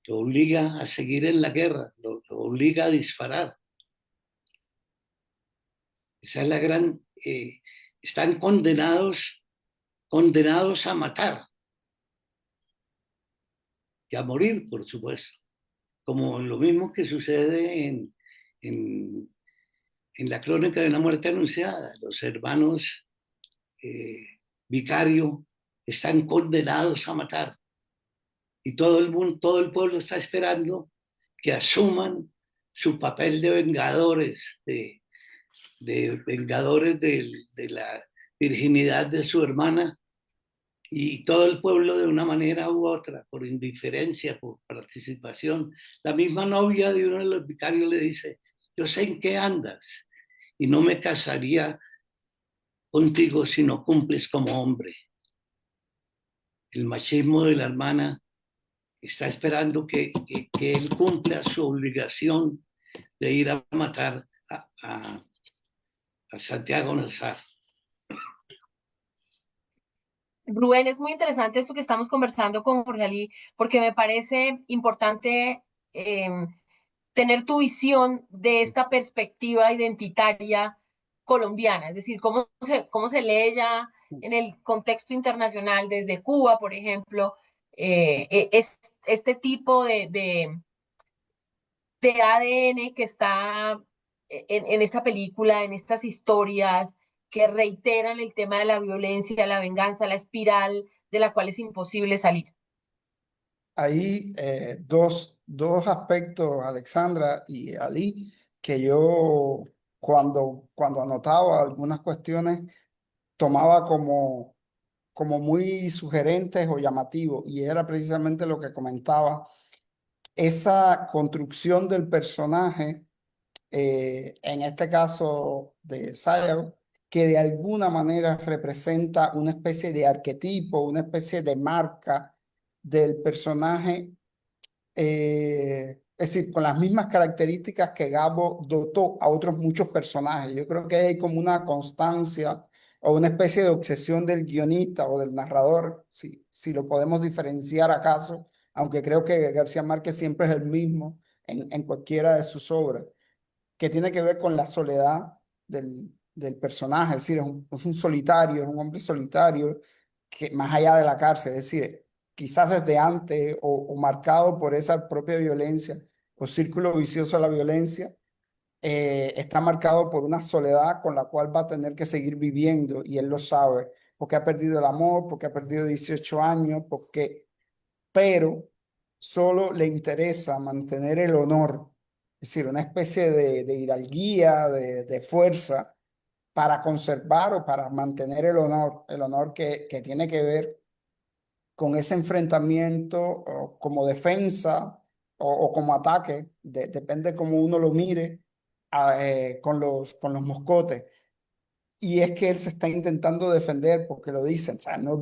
lo obliga a seguir en la guerra, lo obliga a disparar. Esa es la gran... están condenados a matar y a morir, por supuesto. Como lo mismo que sucede en la crónica de una muerte anunciada. Los hermanos Vicario están condenados a matar. Y todo el mundo, todo el pueblo está esperando que asuman su papel de vengadores, de vengadores de la virginidad de su hermana, y todo el pueblo de una manera u otra, por indiferencia, por participación. La misma novia de uno de los vicarios le dice, yo sé en qué andas y no me casaría contigo si no cumples como hombre. El machismo de la hermana está esperando que él cumpla su obligación de ir a matar a Santiago Nazar. Rubén, es muy interesante esto que estamos conversando con Jorge Ali, porque me parece importante tener tu visión de esta perspectiva identitaria colombiana, es decir, cómo se lee ya en el contexto internacional desde Cuba, por ejemplo, es este tipo de ADN que está en esta película, en estas historias que reiteran el tema de la violencia, la venganza, la espiral de la cual es imposible salir. Hay dos aspectos, Alexandra y Ali, que yo cuando anotaba algunas cuestiones tomaba como muy sugerentes o llamativos, y era precisamente lo que comentaba, esa construcción del personaje, en este caso de Sayago, que de alguna manera representa una especie de arquetipo, una especie de marca del personaje, es decir, con las mismas características que Gabo dotó a otros muchos personajes. Yo creo que hay como una constancia o una especie de obsesión del guionista o del narrador, si lo podemos diferenciar acaso, aunque creo que García Márquez siempre es el mismo en cualquiera de sus obras, que tiene que ver con la soledad del personaje. Es decir, es un solitario, es un hombre solitario, que más allá de la cárcel, es decir, quizás desde antes o marcado por esa propia violencia o círculo vicioso de la violencia, está marcado por una soledad con la cual va a tener que seguir viviendo, y él lo sabe, porque ha perdido el amor, porque ha perdido 18 años, pero solo le interesa mantener el honor, es decir, una especie de hidalguía, de fuerza para conservar o para mantener el honor que tiene que ver con ese enfrentamiento o como defensa o como ataque, depende cómo uno lo mire, con los moscotes. Y es que él se está intentando defender porque lo dicen, o sea, no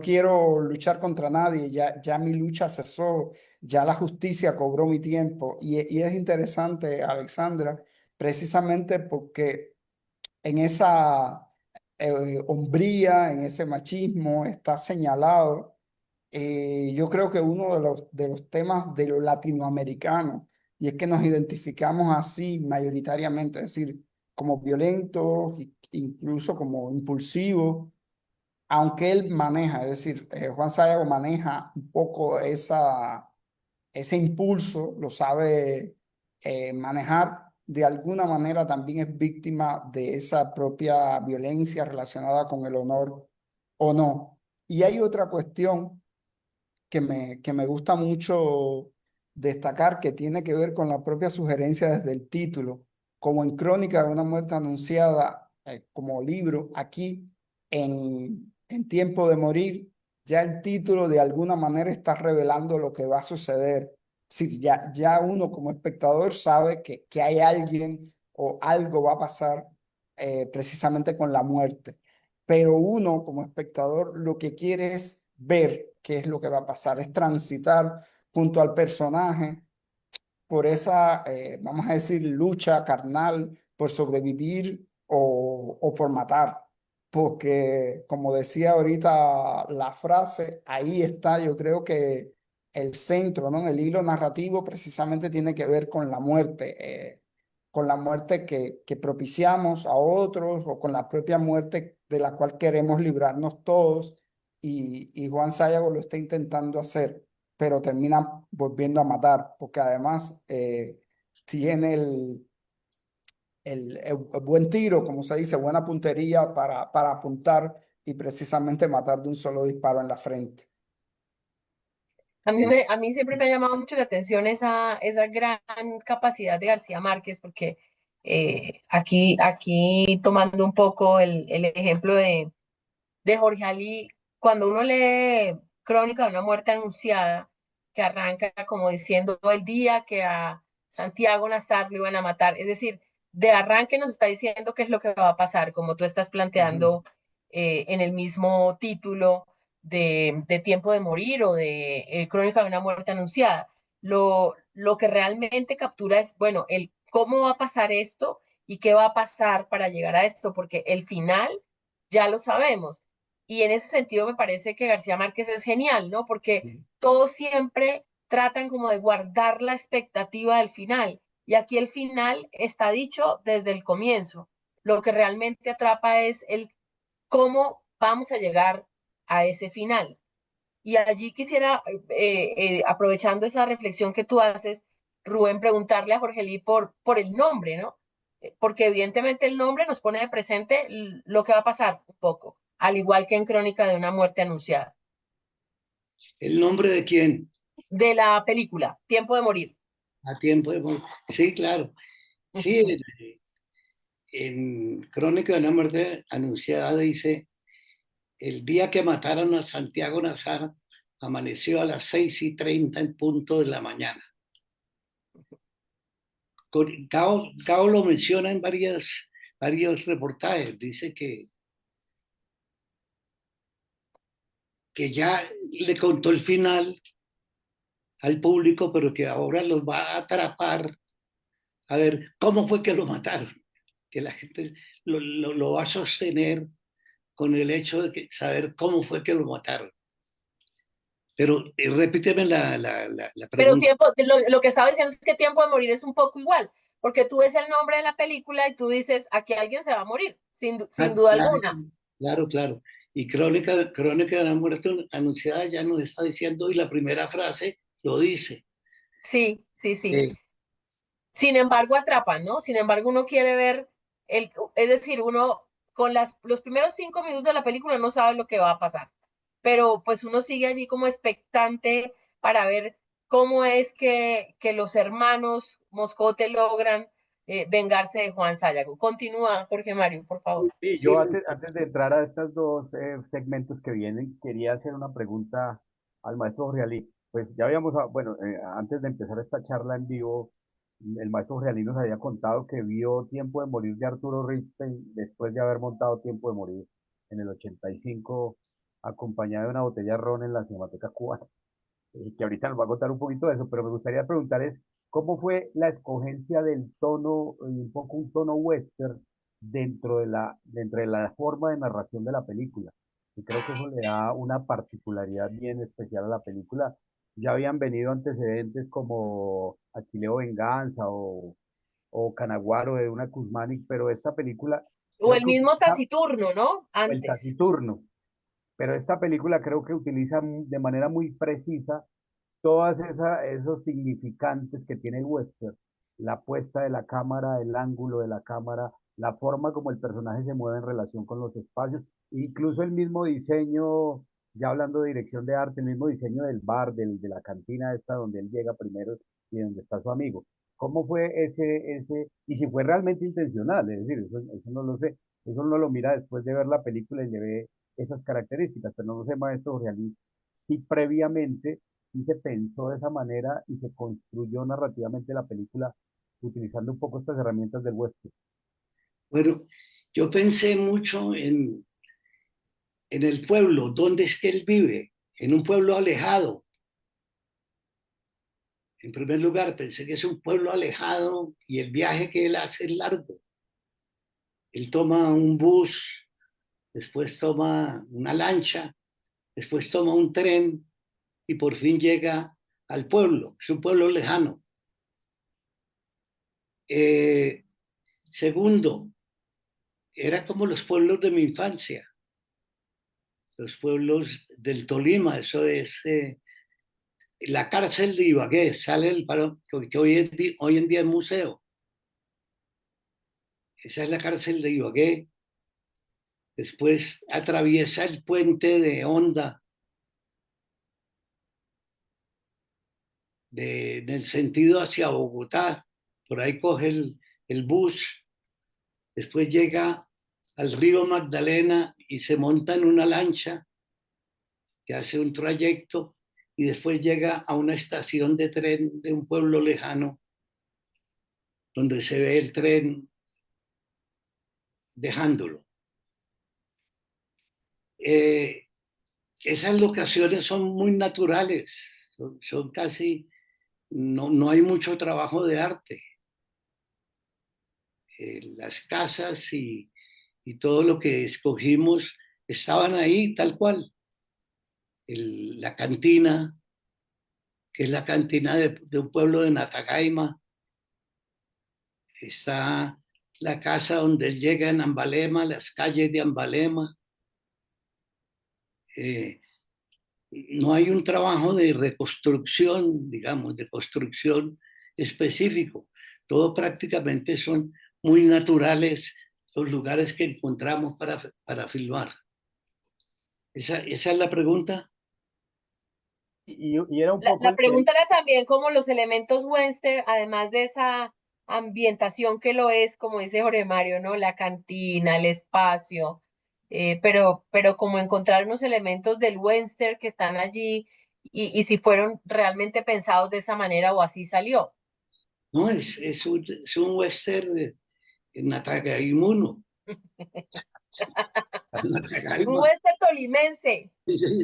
quiero luchar contra nadie, ya mi lucha cesó, ya la justicia cobró mi tiempo. Y es interesante, Alexandra, precisamente porque en esa hombría, en ese machismo está señalado, yo creo que uno de los temas de lo latinoamericano, y es que nos identificamos así mayoritariamente, es decir, como violentos, incluso como impulsivos, aunque él maneja, es decir, Juan Sayago maneja un poco ese impulso, lo sabe manejar, de alguna manera también es víctima de esa propia violencia relacionada con el honor o no. Y hay otra cuestión que me gusta mucho destacar, que tiene que ver con la propia sugerencia desde el título, como en Crónica de una muerte anunciada, como libro, aquí en Tiempo de morir, ya el título de alguna manera está revelando lo que va a suceder. Sí, ya uno como espectador sabe que hay alguien o algo va a pasar precisamente con la muerte. Pero uno como espectador lo que quiere es ver qué es lo que va a pasar, es transitar junto al personaje por esa, vamos a decir, lucha carnal por sobrevivir o por matar. Porque, como decía ahorita la frase, ahí está, yo creo que el centro, ¿no? El hilo narrativo precisamente tiene que ver con la muerte que propiciamos a otros o con la propia muerte de la cual queremos librarnos todos. Y Juan Sayago lo está intentando hacer, pero termina volviendo a matar, porque además tiene el buen tiro, como se dice, buena puntería para apuntar y precisamente matar de un solo disparo en la frente. A mí siempre me ha llamado mucho la atención esa gran capacidad de García Márquez, porque aquí tomando un poco el ejemplo de Jorge Ali, cuando uno lee Crónica de una muerte anunciada, que arranca como diciendo el día que a Santiago Nazar lo iban a matar, es decir, de arranque nos está diciendo qué es lo que va a pasar, como tú estás Ujú. planteando en el mismo título de Tiempo de Morir o de Crónica de una muerte anunciada. Lo que realmente captura es, bueno, el cómo va a pasar esto y qué va a pasar para llegar a esto, porque el final ya lo sabemos. Y en ese sentido me parece que García Márquez es genial, ¿no? Porque todos siempre tratan como de guardar la expectativa del final. Y aquí el final está dicho desde el comienzo. Lo que realmente atrapa es el cómo vamos a llegar a ese final. Y allí quisiera, aprovechando esa reflexión que tú haces, Rubén, preguntarle a Jorge Lee por el nombre, ¿no? Porque evidentemente el nombre nos pone de presente lo que va a pasar un poco, al igual que en Crónica de una muerte anunciada. ¿El nombre de quién? De la película, Tiempo de Morir. A tiempo de morir. Sí, claro. Sí, en Crónica de una muerte anunciada dice, el día que mataron a Santiago Nazar, amaneció a las 6:30 en punto de la mañana. Gao lo menciona en varios reportajes, dice que ya le contó el final al público, pero que ahora los va a atrapar a ver cómo fue que lo mataron, que la gente lo va a sostener con el hecho de saber cómo fue que lo mataron. Pero repíteme la Pero pregunta. lo que estaba diciendo es que Tiempo de Morir es un poco igual, porque tú ves el nombre de la película y tú dices, aquí alguien se va a morir, sin Ah, duda claro, alguna. claro, claro. Y Crónica de la muerte anunciada ya nos está diciendo, y la primera frase lo dice. Sí, sí, sí. Eh, Sin embargo, atrapan, ¿no? Sin embargo, uno quiere ver, es decir, uno con los primeros 5 minutos de la película no sabe lo que va a pasar, pero pues uno sigue allí como expectante para ver cómo es que los hermanos Moscote logran vengarse de Juan Sayago. Continúa, Jorge Mario, por favor. Sí, sí, yo antes de entrar a estos dos segmentos que vienen, quería hacer una pregunta al maestro Jorge Ali. Pues ya habíamos, bueno, antes de empezar esta charla en vivo, el maestro Jorge Ali nos había contado que vio Tiempo de Morir de Arturo Ripstein después de haber montado Tiempo de Morir en el 85, acompañado de una botella de ron en la Cinemateca Cubana, que ahorita nos va a contar un poquito de eso, pero me gustaría preguntar es, ¿cómo fue la escogencia del tono, un poco un tono western dentro de la forma de narración de la película? Y creo que eso le da una particularidad bien especial a la película. Ya habían venido antecedentes como Aquileo Venganza o Canaguaro de una Kuzmanic, pero esta película O creo el que mismo utiliza Taciturno, ¿no? el Antes. taciturno, pero esta película creo que utiliza de manera muy precisa todas esos significantes que tiene el western, la puesta de la cámara, el ángulo de la cámara, la forma como el personaje se mueve en relación con los espacios, incluso el mismo diseño, ya hablando de dirección de arte, el mismo diseño del bar, de la cantina esta donde él llega primero y donde está su amigo. ¿Cómo fue y si fue realmente intencional? Es decir, eso no lo sé, eso uno lo mira después de ver la película y le ve esas características, pero no lo sé, maestro Jorge Ali, si previamente sí se pensó de esa manera y se construyó narrativamente la película utilizando un poco estas herramientas del western. Bueno, yo pensé mucho en el pueblo, dónde es que él vive, en un pueblo alejado. En primer lugar, pensé que es un pueblo alejado y el viaje que él hace es largo. Él toma un bus, después toma una lancha, después toma un tren y por fin llega al pueblo. Es un pueblo lejano. Segundo, era como los pueblos de mi infancia, los pueblos del Tolima, eso es la cárcel de Ibagué, sale el paro, que hoy en día es museo. Esa es la cárcel de Ibagué. Después atraviesa el puente de Honda, del sentido hacia Bogotá. Por ahí coge el bus. Después llega al río Magdalena y se monta en una lancha que hace un trayecto y después llega a una estación de tren de un pueblo lejano donde se ve el tren dejándolo. Esas locaciones son muy naturales, son casi, no hay mucho trabajo de arte. Las casas y todo lo que escogimos estaban ahí tal cual. La cantina, que es la cantina de un pueblo de Natagaima, está la casa donde él llega en Ambalema, las calles de Ambalema. No hay un trabajo de reconstrucción, digamos, de construcción específico. Todo prácticamente son muy naturales los lugares que encontramos para filmar. Esa es la pregunta. Y era un poco La pregunta era también como los elementos western, además de esa ambientación que lo es, como dice Jorge Mario, ¿no? La cantina, el espacio, pero como encontrar unos elementos del western que están allí y si fueron realmente pensados de esa manera o así salió. No, es un western natagaimuno. Un western tolimense.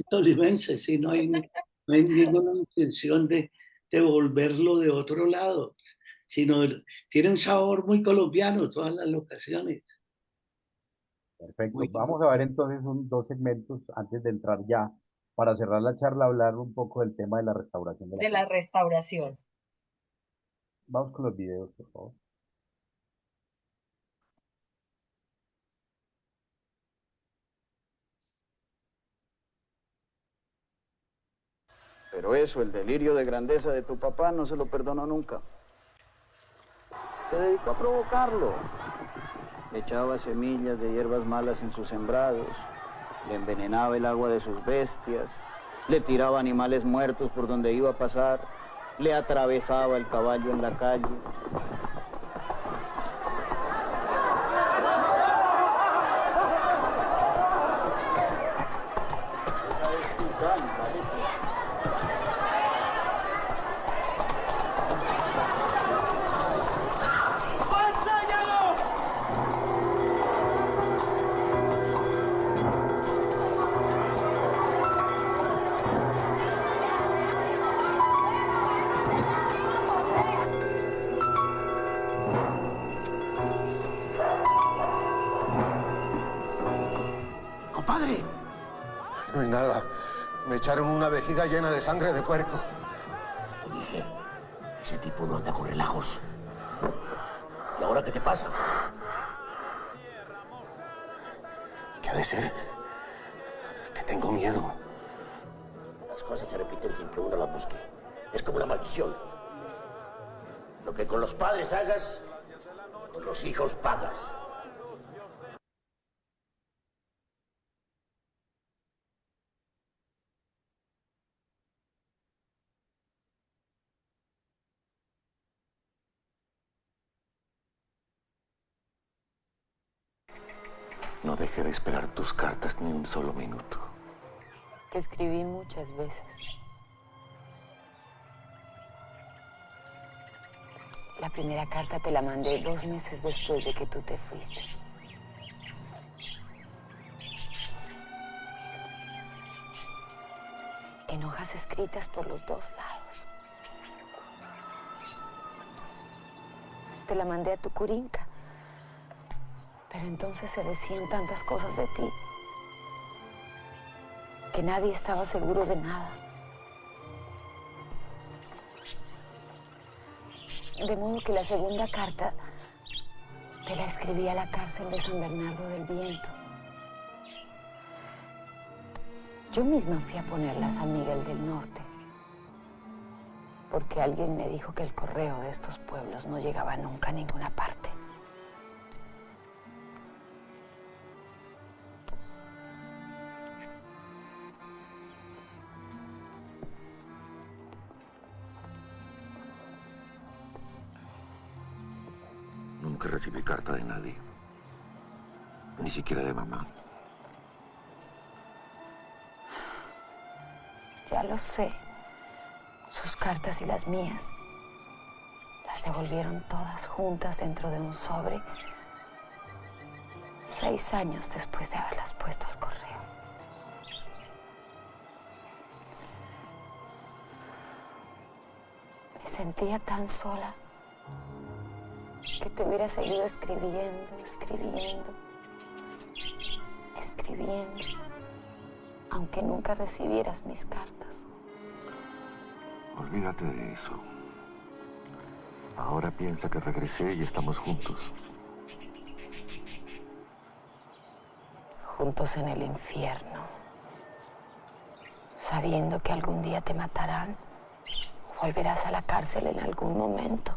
Tolimense, sí, no hay ninguna intención de volverlo de otro lado, sino tiene un sabor muy colombiano todas las locaciones. perfecto. Vamos a ver entonces dos segmentos antes de entrar ya, para cerrar la charla, hablar un poco del tema de la restauración de la De la película. restauración. Vamos con los videos, por favor. Pero eso, el delirio de grandeza de tu papá, no se lo perdono nunca. Se dedicó a provocarlo. Le echaba semillas de hierbas malas en sus sembrados, le envenenaba el agua de sus bestias, le tiraba animales muertos por donde iba a pasar, le atravesaba el caballo en la calle. ¡Compadre! No hay nada. Me echaron una vejiga llena de sangre de puerco. Dije, ese tipo no anda con relajos. ¿Y ahora qué te pasa? ¿Qué ha de ser? Que tengo miedo. Las cosas se repiten sin que uno las busque. Es como una maldición. Lo que con los padres hagas, con los hijos pagas. No dejé de esperar tus cartas ni un solo minuto. Te escribí muchas veces. La primera carta te la mandé 2 meses después de que tú te fuiste. En hojas escritas por los 2 lados. Te la mandé a tu curinca. Pero entonces se decían tantas cosas de ti que nadie estaba seguro de nada. De modo que la segunda carta te la escribí a la cárcel de San Bernardo del Viento. Yo misma fui a ponerla a San Miguel del Norte, porque alguien me dijo que el correo de estos pueblos no llegaba nunca a ninguna parte. Nunca recibí carta de nadie, ni siquiera de mamá. Ya lo sé. Sus cartas y las mías las devolvieron todas juntas dentro de un sobre 6 años después de haberlas puesto al correo. Me sentía tan sola que te hubiera seguido escribiendo, aunque nunca recibieras mis cartas. Olvídate de eso. Ahora piensa que regresé y estamos juntos. Juntos en el infierno, sabiendo que algún día te matarán, o volverás a la cárcel en algún momento.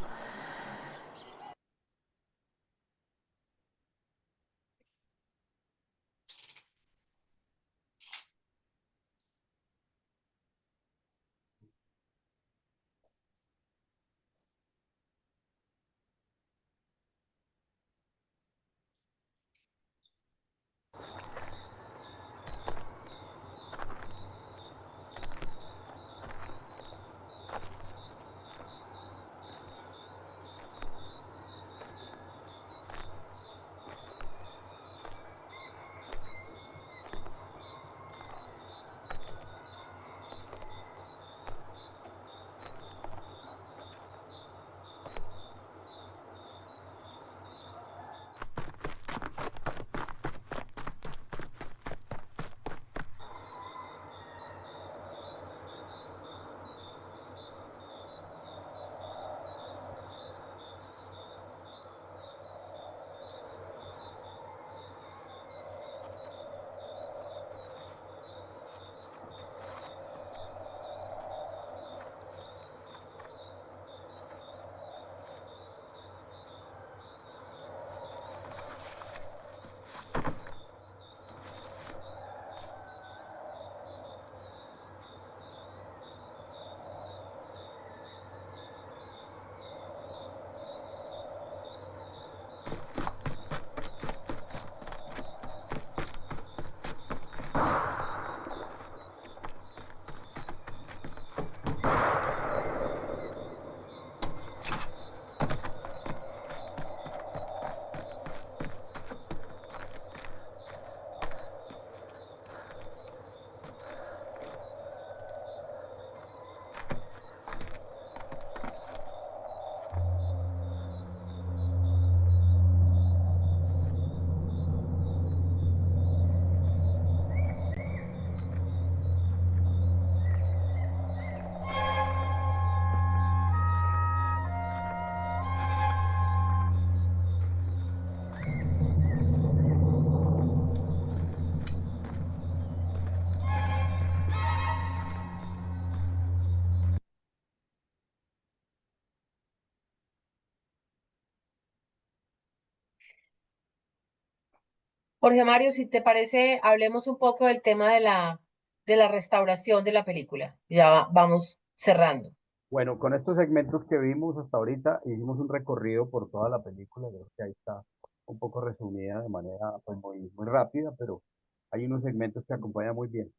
Jorge Mario, si te parece, hablemos un poco del tema de la restauración de la película. Ya vamos cerrando. Bueno, con estos segmentos que vimos hasta ahorita, hicimos un recorrido por toda la película, creo que ahí está un poco resumida de manera pues, muy rápida, pero hay unos segmentos que acompañan muy bien.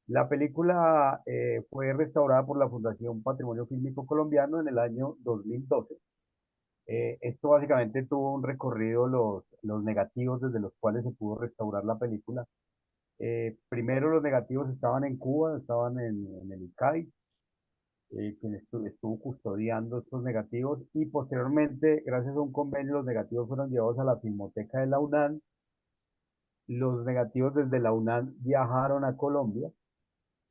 La película fue restaurada por la Fundación Patrimonio Fílmico Colombiano en el año 2012 Esto básicamente tuvo un recorrido, los negativos desde los cuales se pudo restaurar la película. Primero los negativos estaban en Cuba, estaban en el ICAI, quien estuvo custodiando estos negativos, y posteriormente, gracias a un convenio, los negativos fueron llevados a la Filmoteca de la UNAM. Los negativos desde la UNAM viajaron a Colombia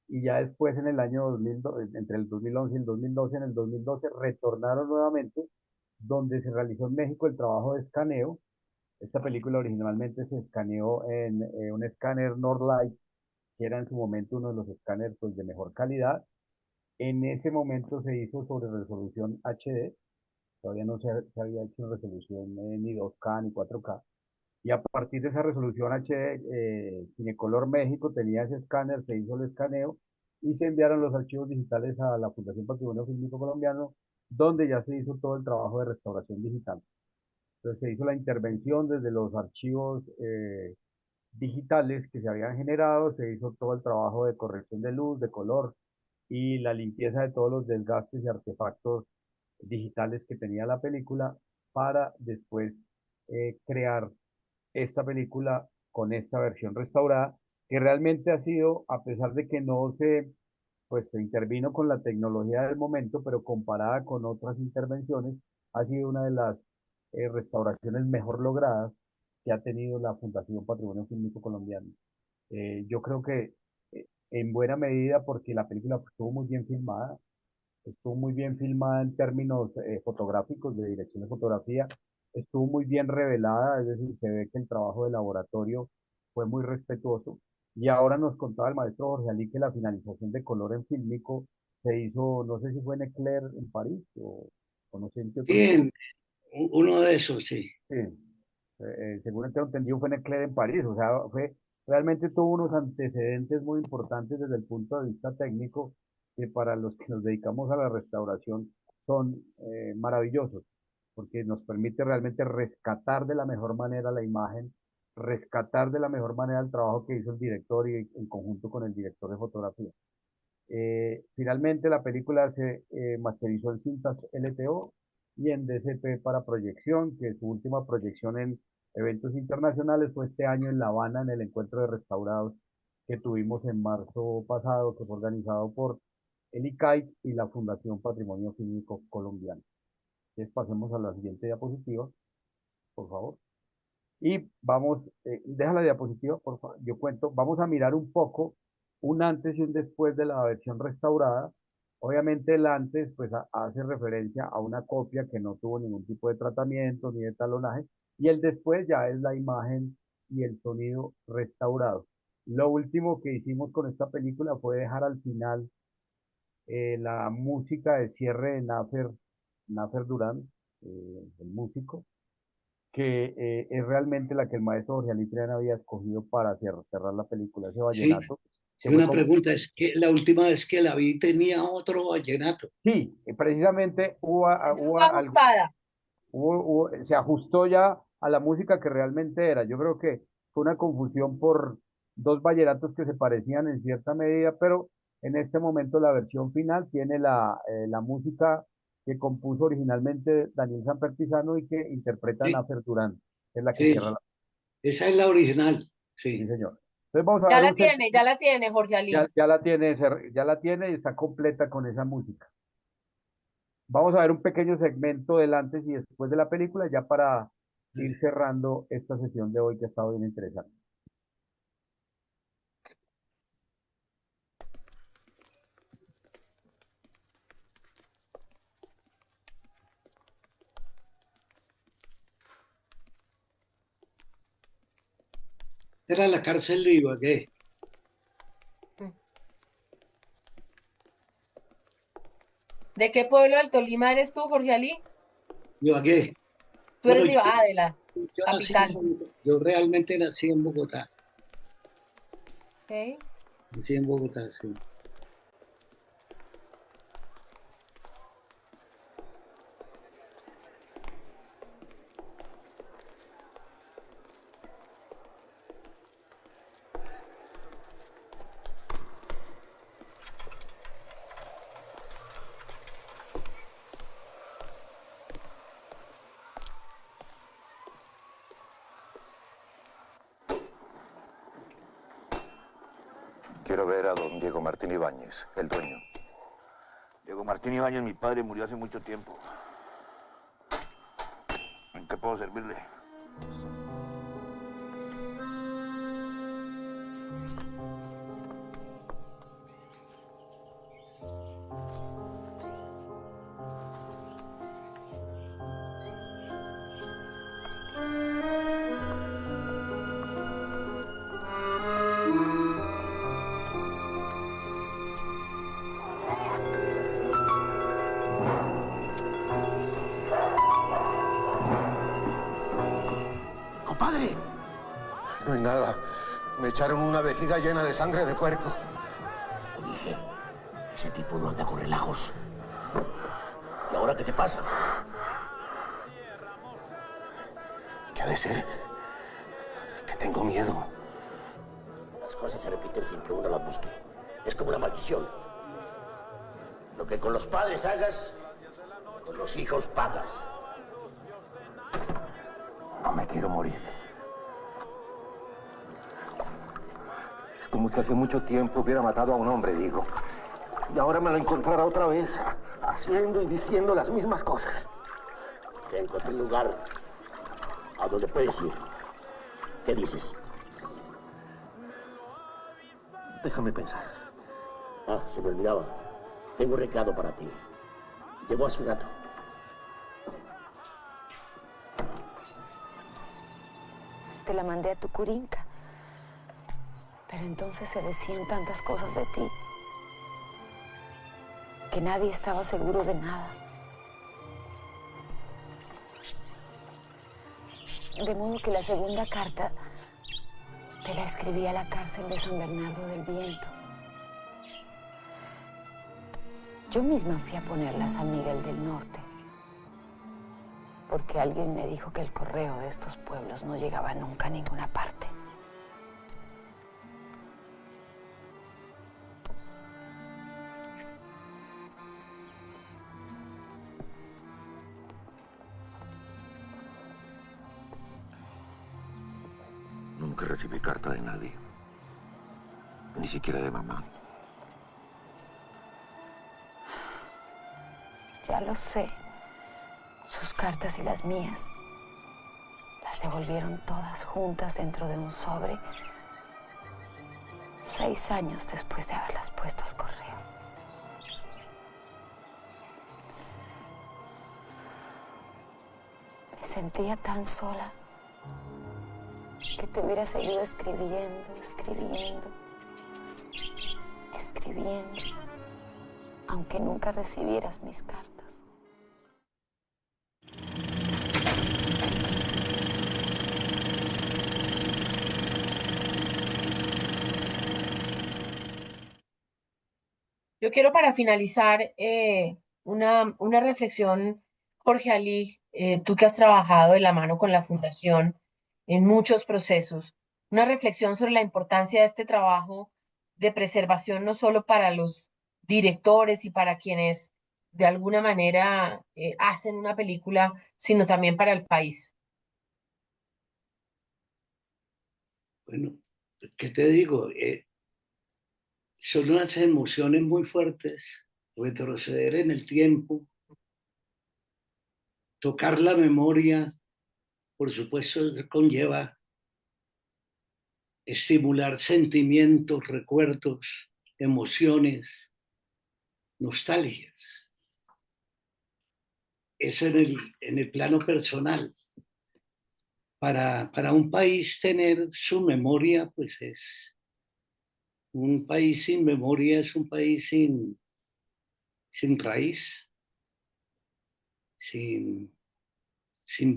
y ya después en el año 2002, entre el 2011 y el 2012, en el 2012 retornaron nuevamente, donde se realizó en México el trabajo de escaneo. Esta película originalmente se escaneó en un escáner Northlight, que era en su momento uno de los escáneres pues, de mejor calidad. En ese momento se hizo sobre resolución HD, todavía no se había hecho en resolución ni 2K ni 4K. Y a partir de esa resolución HD, Cinecolor México tenía ese escáner, se hizo el escaneo y se enviaron los archivos digitales a la Fundación Patrimonio Fílmico Colombiano, donde ya se hizo todo el trabajo de restauración digital. Entonces se hizo la intervención desde los archivos digitales que se habían generado, se hizo todo el trabajo de corrección de luz, de color y la limpieza de todos los desgastes y artefactos digitales que tenía la película para después crear esta película con esta versión restaurada, que realmente ha sido, a pesar de que no se, pues, se intervino con la tecnología del momento, pero comparada con otras intervenciones, ha sido una de las restauraciones mejor logradas que ha tenido la Fundación Patrimonio Fílmico Colombiano. Yo creo que en buena medida porque la película estuvo muy bien filmada, estuvo muy bien filmada en términos fotográficos, de dirección de fotografía, estuvo muy bien revelada, es decir, se ve que el trabajo de laboratorio fue muy respetuoso. Y ahora nos contaba el maestro Jorge Ali que la finalización de color en fílmico se hizo, no sé si fue en Eclair en París o no sé en qué otro sitio. Sí, uno de esos, sí. Sí, según tengo entendido fue en Eclair en París, o sea, realmente tuvo unos antecedentes muy importantes desde el punto de vista técnico que para los que nos dedicamos a la restauración son maravillosos, porque nos permite realmente rescatar de la mejor manera la imagen, rescatar de la mejor manera el trabajo que hizo el director y en conjunto con el director de fotografía. Finalmente la película se masterizó en cintas LTO y en DCP para proyección, que su última proyección en eventos internacionales fue este año en La Habana, en el encuentro de restaurados que tuvimos en marzo pasado, que fue organizado por el ICAIT y la Fundación Patrimonio Fílmico Colombiano. Entonces pasemos a la siguiente diapositiva, por favor. Y vamos, deja la diapositiva, por favor, yo cuento, vamos a mirar un poco un antes y un después de la versión restaurada. Obviamente el antes pues hace referencia a una copia que no tuvo ningún tipo de tratamiento ni de talonaje, y el después ya es la imagen y el sonido restaurado. Lo último que hicimos con esta película fue dejar al final la música de cierre de Nafer Durán, el músico, que es realmente la que el maestro Jorge Ali Triana había escogido para cerrar la película, ese Sí, vallenato, que sí, fue una como, pregunta, es que la última vez que la vi tenía otro vallenato. sí, precisamente Fue ajustada. se ajustó ya a la música que realmente era. Yo creo que fue una confusión por dos vallenatos que se parecían en cierta medida, pero en este momento la versión final tiene la música que compuso originalmente Daniel Sanpertizano y que interpreta Sí, Nafer Durán, que es la que cierra sí, la... esa es la original, Sí, sí. señor. Entonces vamos a ver un Ya la tiene, Jorge Ali. ya la tiene y está completa con esa música. Vamos a ver un pequeño segmento del antes y después de la película, ya para ir cerrando esta sesión de hoy que ha estado bien interesante. Era la cárcel de Ibagué. ¿De qué pueblo del Tolima eres tú, Jorge Ali? Ibagué. Tú Bueno, eres de la yo nací en capital. Bogotá. Yo realmente nací en Bogotá. Okay. Nací en Bogotá, sí. Quiero ver a don Diego Martín Ibáñez, el dueño. Diego Martín Ibáñez, mi padre, murió hace mucho tiempo. ¿En qué puedo servirle? ¡Compadre! No es nada. Me echaron una vejiga llena de sangre de puerco. Oye, ese tipo no anda con relajos. ¿Y ahora qué te pasa? ¿Qué ha de ser? Que tengo miedo. Las cosas se repiten sin que uno las busque. Es como una maldición. Lo que con los padres hagas, con los hijos pagas. No me quiero morir. Es como si hace mucho tiempo hubiera matado a un hombre, digo. Y ahora me lo encontrará otra vez, haciendo y diciendo las mismas cosas. Te encontré un lugar a donde puedes ir. ¿Qué dices? Déjame pensar. Ah, se me olvidaba. Tengo un recado para ti. Llegó hace un rato. Te la mandé a tu curinca. Pero entonces se decían tantas cosas de ti que nadie estaba seguro de nada. De modo que la segunda carta te la escribí a la cárcel de San Bernardo del Viento. Yo misma fui a ponerla a San Miguel del Norte, porque alguien me dijo que el correo de estos pueblos no llegaba nunca a ninguna parte. Nunca recibí carta de nadie. Ni siquiera de mamá. Ya lo sé. Sus cartas y las mías las devolvieron todas juntas dentro de un sobre 6 años después de haberlas puesto al correo. Me sentía tan sola que te hubiera seguido escribiendo, aunque nunca recibieras mis cartas. Yo quiero para finalizar una reflexión, Jorge Ali, tú que has trabajado de la mano con la Fundación en muchos procesos, una reflexión sobre la importancia de este trabajo de preservación no solo para los directores y para quienes de alguna manera hacen una película, sino también para el país. Bueno, ¿qué te digo? Son unas emociones muy fuertes, retroceder en el tiempo, tocar la memoria, por supuesto, eso conlleva estimular sentimientos, recuerdos, emociones, nostalgias. Eso en el plano personal. Para un país tener su memoria, pues es un país sin memoria, es un país sin raíz, sin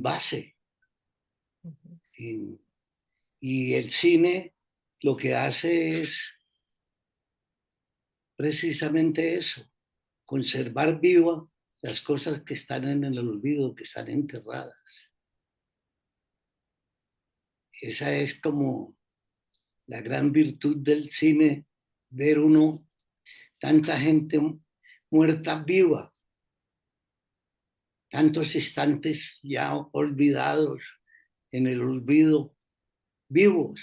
base. Y el cine lo que hace es precisamente eso, conservar viva las cosas que están en el olvido, que están enterradas. Esa es como la gran virtud del cine, ver uno, tanta gente muerta viva, tantos instantes ya olvidados, en el olvido, vivos.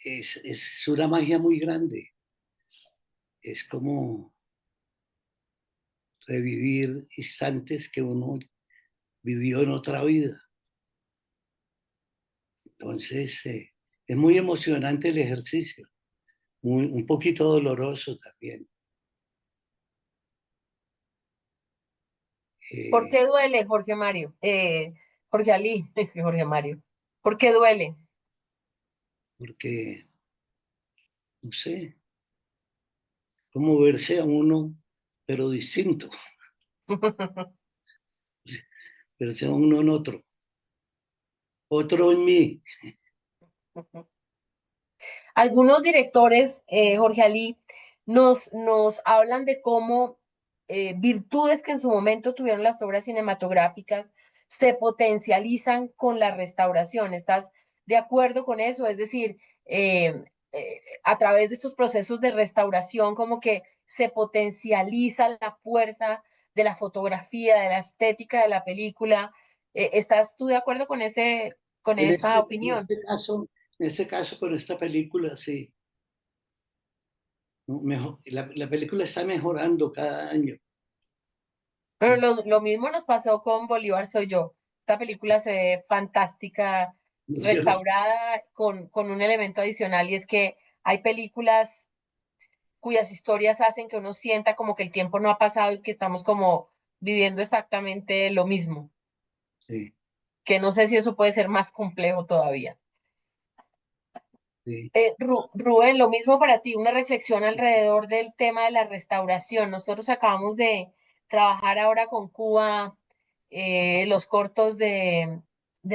es una magia muy grande. Es como revivir instantes que uno vivió en otra vida. Entonces, es muy emocionante el ejercicio, un poquito doloroso también. ¿Por qué duele, Jorge Mario? Jorge Ali, es que Jorge Mario. ¿Por qué duele? Porque, no sé, cómo verse a uno, pero distinto, verse a uno en otro en mí. Algunos directores, Jorge Ali, nos hablan de cómo virtudes que en su momento tuvieron las obras cinematográficas se potencializan con la restauración. ¿Estás de acuerdo con eso? Es decir, a través de estos procesos de restauración, como que se potencializa la fuerza de la fotografía, de la estética de la película. ¿Estás tú de acuerdo con con En esa este, en opinión? este caso, en este caso, con esta película, sí. ¿No? La película está mejorando cada año. Pero lo mismo nos pasó con Bolívar Soy Yo. Esta película se ve fantástica, Yo, restaurada con un elemento adicional y es que hay películas cuyas historias hacen que uno sienta como que el tiempo no ha pasado y que estamos como viviendo exactamente lo mismo, sí, que no sé si eso puede ser más complejo todavía. sí. Rubén, lo mismo para ti, una reflexión alrededor del tema de la restauración. Nosotros acabamos de trabajar ahora con Cuba los cortos de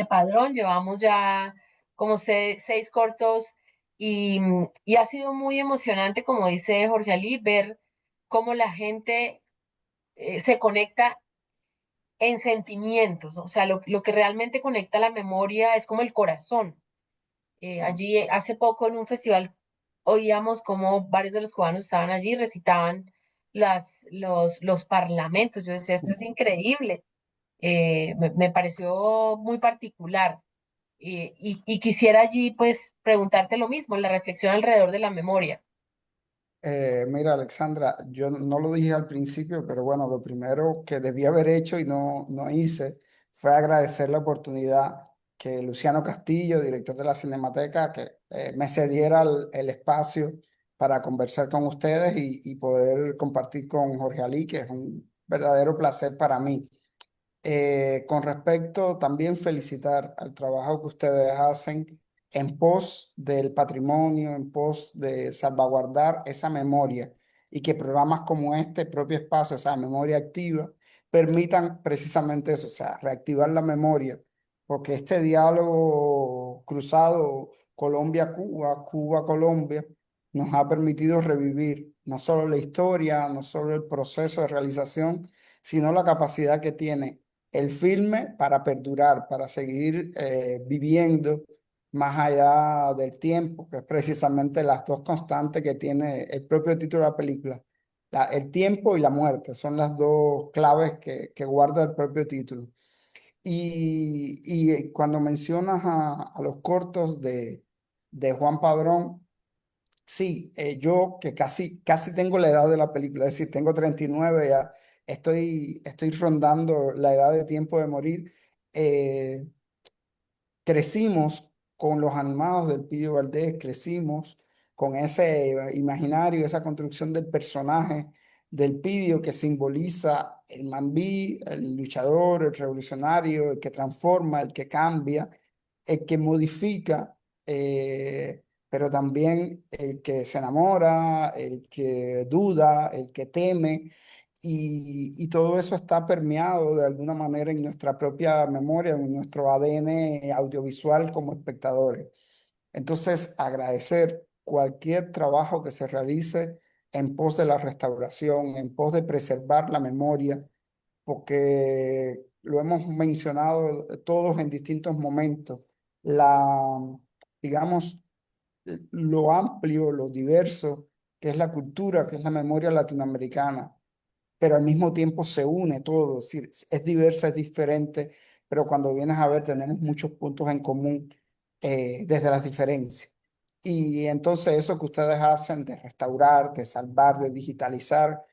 Padrón, llevamos ya como seis cortos y ha sido muy emocionante, como dice Jorge Ali, ver cómo la gente se conecta en sentimientos, o sea, lo que realmente conecta la memoria es como el corazón. Allí hace poco en un festival oíamos como varios de los cubanos estaban allí y recitaban los parlamentos. Yo decía, esto es increíble. Me pareció muy particular. Y quisiera allí pues preguntarte lo mismo, la reflexión alrededor de la memoria. Mira, Alexandra, yo no lo dije al principio, pero bueno, lo primero que debía haber hecho y no hice fue agradecer la oportunidad que Luciano Castillo, director de la Cinemateca, que me cediera el espacio para conversar con ustedes y poder compartir con Jorge Ali, que es un verdadero placer para mí. Con respecto, también felicitar al trabajo que ustedes hacen en pos del patrimonio, en pos de salvaguardar esa memoria y que programas como este, propio espacio, o sea, memoria activa, permitan precisamente eso, o sea, reactivar la memoria, porque este diálogo cruzado Colombia-Cuba, Cuba-Colombia, nos ha permitido revivir no solo la historia, no solo el proceso de realización, sino la capacidad que tiene el filme para perdurar, para seguir viviendo más allá del tiempo, que es precisamente las dos constantes que tiene el propio título de la película. El tiempo y la muerte son las dos claves que guarda el propio título. Y cuando mencionas a los cortos de Juan Padrón, sí, yo que casi tengo la edad de la película, es decir, tengo 39 ya, estoy rondando la edad de tiempo de morir. eh, Crecimos con los animados del Pidio Valdés, crecimos con ese imaginario, esa construcción del personaje del Pidio que simboliza el Mambí, el luchador, el revolucionario, el que transforma, el que cambia, el que modifica, pero también el que se enamora, el que duda, el que teme, y todo eso está permeado de alguna manera en nuestra propia memoria, en nuestro ADN audiovisual como espectadores. Entonces, agradecer cualquier trabajo que se realice en pos de la restauración, en pos de preservar la memoria, porque lo hemos mencionado todos en distintos momentos, la, digamos, lo amplio, lo diverso que es la cultura, que es la memoria latinoamericana, pero al mismo tiempo se une todo, es decir, es diversa, es diferente, pero cuando vienes a ver tenemos muchos puntos en común desde las diferencias. Y entonces eso que ustedes hacen de restaurar, de salvar, de digitalizar,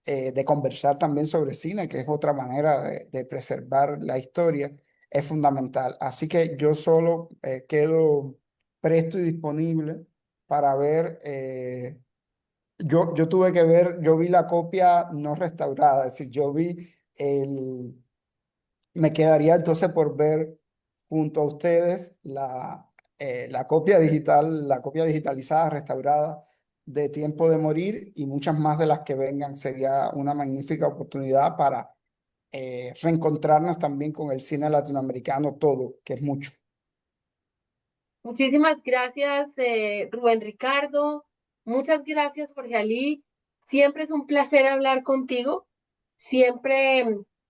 de conversar también sobre cine, que es otra manera de preservar la historia, es fundamental. Así que yo solo quedo presto y disponible para ver. Yo tuve que ver, yo vi la copia no restaurada, es decir, yo vi el, me quedaría entonces por ver junto a ustedes la copia digital, la copia digitalizada, restaurada de Tiempo de Morir y muchas más de las que vengan. Sería una magnífica oportunidad para reencontrarnos también con el cine latinoamericano todo, que es mucho. Muchísimas gracias, Rubén Ricardo. Muchas gracias, Jorge Ali. Siempre es un placer hablar contigo. Siempre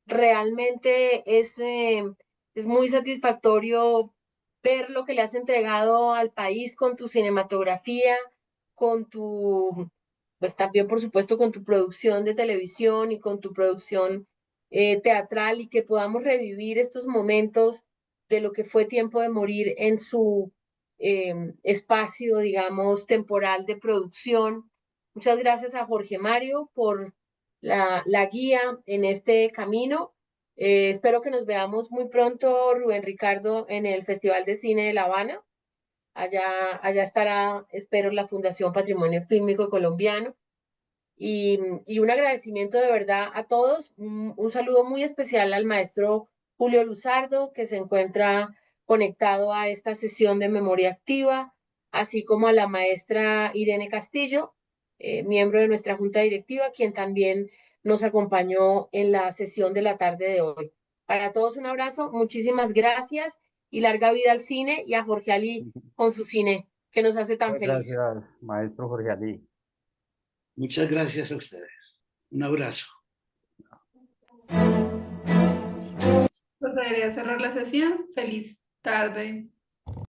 realmente es muy satisfactorio ver lo que le has entregado al país con tu cinematografía, con tu, pues también por supuesto con tu producción de televisión y con tu producción teatral y que podamos revivir estos momentos de lo que fue Tiempo de Morir en su espacio, digamos, temporal de producción. Muchas gracias a Jorge Mario por la guía en este camino. Espero que nos veamos muy pronto, Rubén Ricardo, en el Festival de Cine de La Habana. Allá estará, espero, la Fundación Patrimonio Fílmico Colombiano. Y un agradecimiento de verdad a todos. Un saludo muy especial al maestro Julio Luzardo, que se encuentra conectado a esta sesión de memoria activa, así como a la maestra Irene Castillo, miembro de nuestra junta directiva, quien también nos acompañó en la sesión de la tarde de hoy. Para todos un abrazo, muchísimas gracias y larga vida al cine y a Jorge Ali con su cine, que nos hace tan Muchas feliz. gracias, maestro Jorge Ali. Muchas gracias a ustedes. Un abrazo. Procederé a cerrar la sesión. Feliz tarde.